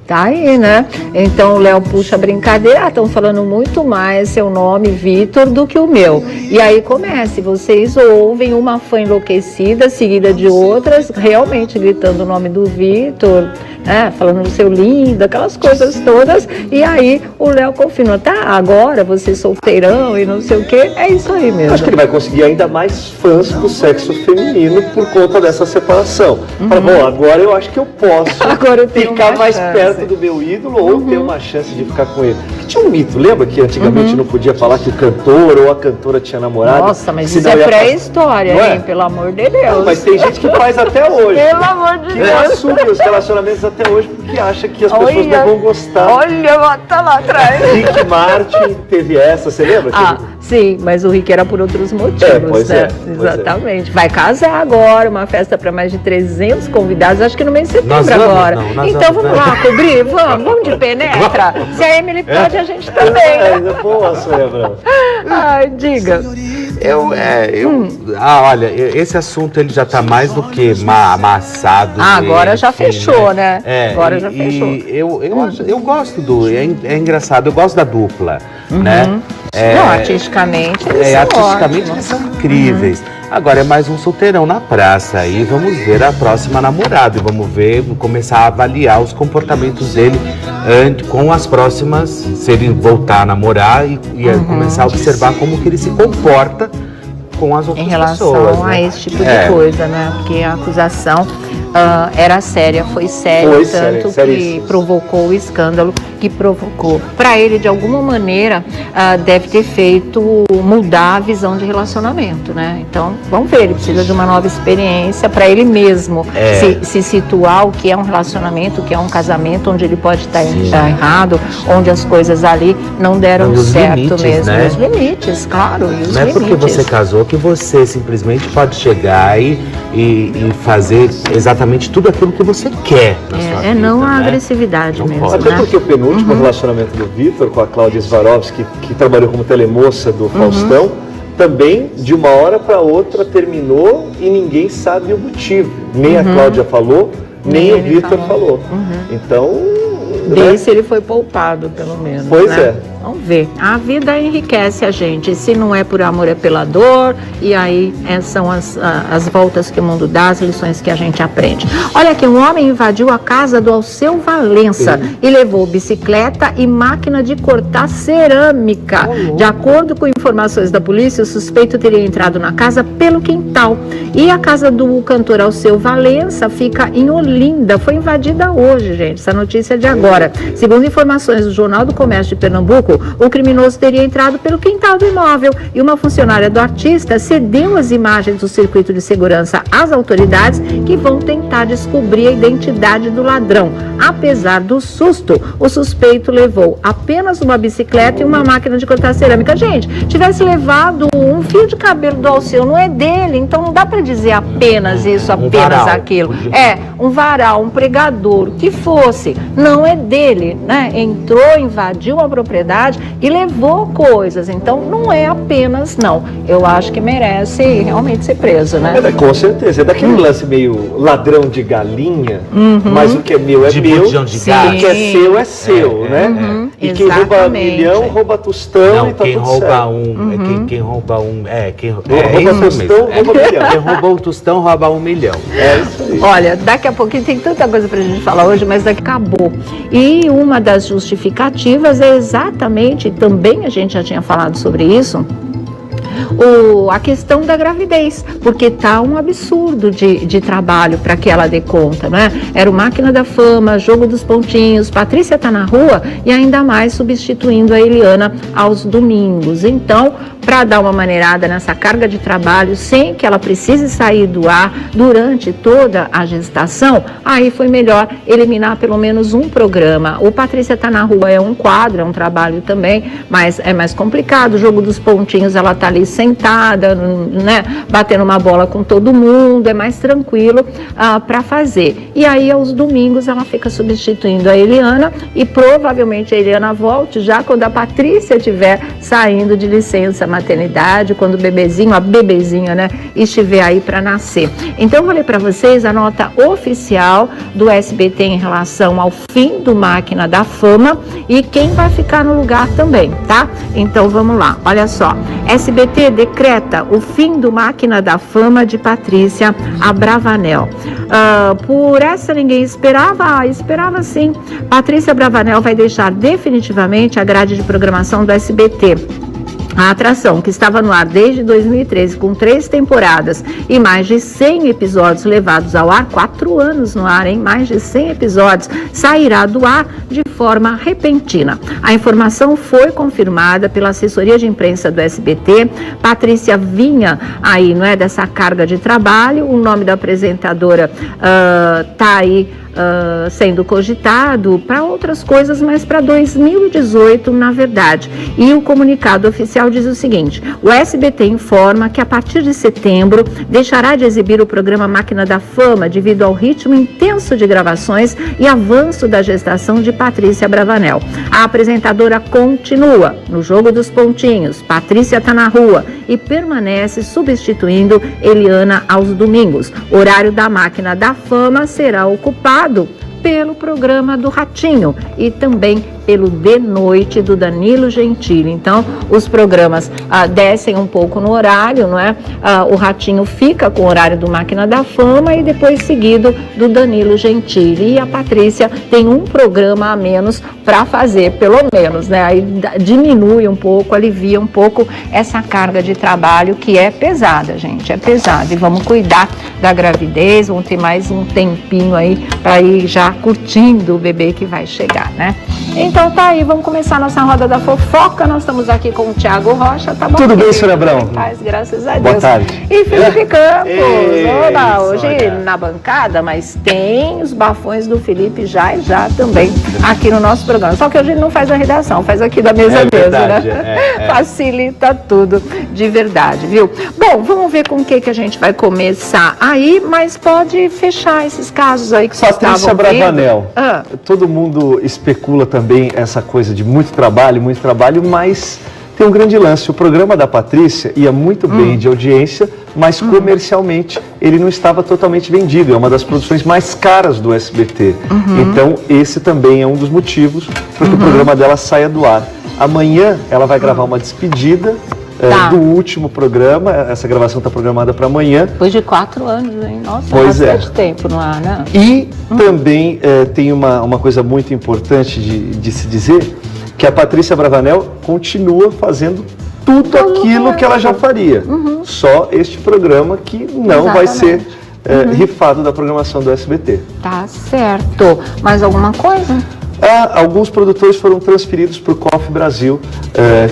Tá aí, né? Então o Léo puxa a brincadeira, estão falando muito mais seu nome, Vitor, do que o meu. E aí começa, vocês ouvem uma fã enlouquecida, seguida de outras, realmente gritando o nome do Vitor, né? Falando do seu lindo, aquelas coisas todas. E aí o Léo confirma, tá, agora você solteirão e não sei o quê, é isso aí mesmo. Acho que ele vai conseguir ainda mais fãs do sexo feminino por conta dessa separação. Fala, bom, agora eu acho que eu posso Agora eu tenho ficar uma mais chance. perto do meu ídolo ou ter uma chance de ficar com ele. Porque tinha um mito, lembra que antigamente não podia falar que o cantor ou a cantora tinha namorado? Nossa, mas senão isso é ia pré-história, Não é? hein? Pelo amor de Deus. Não, mas tem gente que faz até hoje. Pelo amor de Que Deus. assume os relacionamentos até hoje porque acha que as pessoas não vão gostar. Olha, tá lá atrás. Rick Martin teve essa, você lembra? Sim, mas o Rick era por outros motivos, pois né? pois Exatamente. Vai casar agora, uma festa para mais de 300 convidados, acho que no mês de setembro Nós vamos, agora. não, nós Então vamos, vamos lá cobrir, vamos de penetra. Se a Emily pode, a gente também, né? É boa, Sônia Abrão. Ai, diga. Olha, esse assunto ele já está mais do que amassado. Agora já fechou, né? É, Agora já fechou. Eu gosto é engraçado, eu gosto da dupla, né? Não, artisticamente eles são artisticamente ótimos. eles são incríveis. Agora é mais um solteirão na praça aí, vamos ver a próxima namorada e vamos começar a avaliar os comportamentos dele com as próximas, se ele voltar a namorar e começar a observar como que ele se comporta com as outras em relação pessoas, a né? esse tipo de coisa, né? Porque a acusação era séria, foi séria, Foi tanto séria, que seríssimo. provocou o escândalo que provocou. Para ele, de alguma maneira, deve ter feito mudar a visão de relacionamento, né? Então, vamos ver, ele precisa de uma nova experiência para ele mesmo se situar o que é um relacionamento, o que é um casamento, onde ele pode estar errado, onde as coisas ali não deram E os certo limites, mesmo. né? Os limites, claro, e os Não é limites. porque você casou que você simplesmente pode chegar e fazer exatamente tudo aquilo que você quer na sua vida, não a né? agressividade Não mesmo, pode. Até né? porque o penúltimo relacionamento do Vitor com a Cláudia Swarovski, que trabalhou como telemoça do Faustão, também de uma hora para outra terminou e ninguém sabe o motivo. Nem a Cláudia falou, nem o Vitor falou. Então, Ver se ele foi poupado, pelo menos. Pois né? é. Vamos ver. A vida enriquece a gente. Se não é por amor, é pela dor. E aí são as voltas que o mundo dá, as lições que a gente aprende. Olha aqui, um homem invadiu a casa do Alceu Valença e levou bicicleta e máquina de cortar cerâmica. De acordo com informações da polícia, o suspeito teria entrado na casa pelo quintal. E a casa do cantor Alceu Valença fica em Olinda. Foi invadida hoje, gente. Essa notícia é de agora. Segundo informações do Jornal do Comércio de Pernambuco, o criminoso teria entrado pelo quintal do imóvel e uma funcionária do artista cedeu as imagens do circuito de segurança às autoridades, que vão tentar descobrir a identidade do ladrão. Apesar do susto, o suspeito levou apenas uma bicicleta e uma máquina de cortar cerâmica. Gente, tivesse levado um fio de cabelo do Alceu, não é dele, então não dá para dizer apenas isso, apenas aquilo. É, um varal, um pregador, o que fosse, não é dele, né? Entrou, invadiu a propriedade e levou coisas, então não é apenas, não. Eu acho que merece realmente ser preso, né? Com certeza, é daquele lance meio ladrão de galinha, mas o que é meu é de meu, botijão de o gás. que é seu é seu, né? E quem rouba Exatamente. milhão, rouba tostão Não, e tá quem tudo rouba certo. quem rouba um, rouba isso tostão, mesmo. rouba milhão. Quem roubou um tostão, rouba 1 milhão. É isso aí. Olha, daqui a pouquinho tem tanta coisa pra gente falar hoje, mas daqui acabou. E uma das justificativas é exatamente, também a gente já tinha falado sobre isso, a questão da gravidez, porque tá um absurdo de trabalho para que ela dê conta, né? Era o Máquina da Fama, Jogo dos Pontinhos, Patrícia tá na rua e ainda mais substituindo a Eliana aos domingos. Então, para dar uma maneirada nessa carga de trabalho, sem que ela precise sair do ar durante toda a gestação, aí foi melhor eliminar pelo menos um programa. O Patrícia tá na rua é um quadro, é um trabalho também, mas é mais complicado. O Jogo dos Pontinhos, ela tá ali sentada, né, batendo uma bola com todo mundo, é mais tranquilo para fazer. E aí, aos domingos, ela fica substituindo a Eliana e provavelmente a Eliana volte já quando a Patrícia estiver saindo de licença maternidade, quando o bebezinho, a bebezinha, né, estiver aí para nascer. Então, eu vou ler para vocês a nota oficial do SBT em relação ao fim do Máquina da Fama e quem vai ficar no lugar também, tá? Então, vamos lá. Olha só. SBT decreta o fim do Máquina da Fama de Patrícia Abravanel. Por essa ninguém esperava? Esperava sim. Patrícia Abravanel vai deixar definitivamente a grade de programação do SBT. A atração, que estava no ar desde 2013, com 3 temporadas e mais de 100 episódios levados ao ar, 4 anos no ar, hein? Mais de 100 episódios, sairá do ar de forma repentina. A informação foi confirmada pela assessoria de imprensa do SBT. Patrícia vinha aí, não é, dessa carga de trabalho. O nome da apresentadora tá aí sendo cogitado para outras coisas, mas para 2018, na verdade. E o comunicado oficial diz o seguinte: o SBT informa que a partir de setembro deixará de exibir o programa Máquina da Fama devido ao ritmo intenso de gravações e avanço da gestação de Patrícia Abravanel. A apresentadora continua no Jogo dos Pontinhos, Patrícia tá na rua e permanece substituindo Eliana aos domingos. O horário da Máquina da Fama será ocupado pelo programa do Ratinho e também pelo De Noite do Danilo Gentili. Então, os programas descem um pouco no horário, não é? O Ratinho fica com o horário do Máquina da Fama e depois seguido do Danilo Gentili. E a Patrícia tem um programa a menos para fazer, pelo menos, né? Aí diminui um pouco, alivia um pouco essa carga de trabalho que é pesada, gente, é pesada. E vamos cuidar da gravidez, vamos ter mais um tempinho aí para ir já curtindo o bebê que vai chegar, né? Então tá aí, vamos começar nossa roda da fofoca. Nós estamos aqui com o Thiago Rocha, tá bom? Tudo bem, senhora Abrão? Paz, graças a Deus. Boa tarde. E Felipe Campos, oba, hoje olha. na bancada, mas tem os bafões do Felipe já e já também aqui no nosso programa. Só que hoje ele não faz a redação, faz aqui da mesa verdade, né? Facilita tudo, de verdade, viu? Bom, vamos ver com o que a gente vai começar aí, mas pode fechar esses casos aí que vocês Patrícia estavam vendo. Abravanel. Todo mundo especula também essa coisa de muito trabalho, mas tem um grande lance. O programa da Patrícia ia muito bem de audiência, mas comercialmente ele não estava totalmente vendido. É uma das produções mais caras do SBT. Então, esse também é um dos motivos para que o programa dela saia do ar. Amanhã ela vai gravar uma despedida do último programa. Essa gravação está programada para amanhã. Depois de 4 anos, hein? Nossa, pois bastante tempo no ar, né? E também tem uma coisa muito importante de se dizer, que a Patrícia Bravanel continua fazendo tudo aquilo que ela já faria. Só este programa que não vai ser rifado da programação do SBT. Tá certo. Mais alguma coisa? Alguns produtores foram transferidos para o COF Brasil,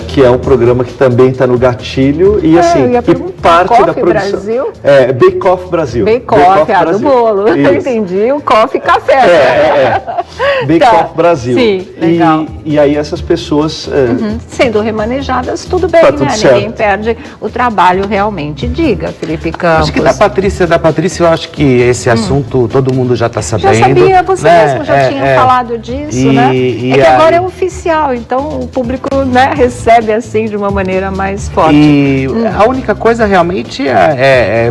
que é um programa que também está no gatilho e assim, e parte COF da produção. Brasil? Bake Off Brasil. Bake Off, do bolo. Eu entendi, o Coffee Café. Bake Off Brasil. Sim, legal. E aí essas pessoas sendo remanejadas, tudo bem, tá né? tudo certo. Ninguém perde o trabalho realmente. Diga, Felipe Campos. Acho que da Patrícia, eu acho que esse assunto todo mundo já está sabendo. Já sabia, você né? mesmo já tinha falado disso, né? E que agora é oficial, então o público, né, recebe assim de uma maneira mais forte. E a única coisa realmente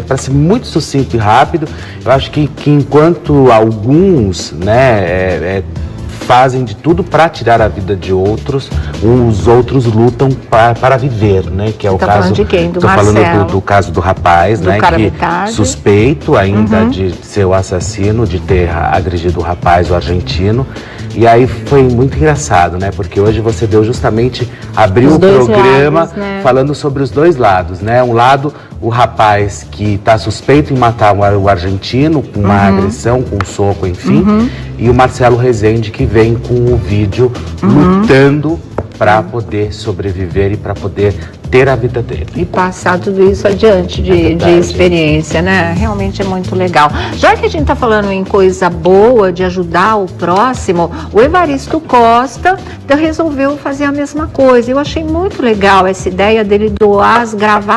para ser muito sucinto e rápido, eu acho que enquanto alguns, né, fazem de tudo para tirar a vida de outros, os outros lutam para viver, né? Que é o caso. Falando de quem? Do tô Marcelo. Falando do caso do rapaz, do né? Cara Que metade. suspeito ainda de ser o assassino, de ter agredido o rapaz, o argentino. E aí foi muito engraçado, né? Porque hoje você deu justamente, abriu o programa lados, né? falando sobre os dois lados, né? Um lado, o rapaz que está suspeito em matar o argentino com uma agressão, com um soco, enfim. E o Marcelo Rezende que vem com o vídeo lutando para poder sobreviver e para poder ter a vida dele. E passar tudo isso adiante de experiência, né? Realmente é muito legal. Já que a gente está falando em coisa boa, de ajudar o próximo, o Evaristo Costa resolveu fazer a mesma coisa. Eu achei muito legal essa ideia dele doar as gravatas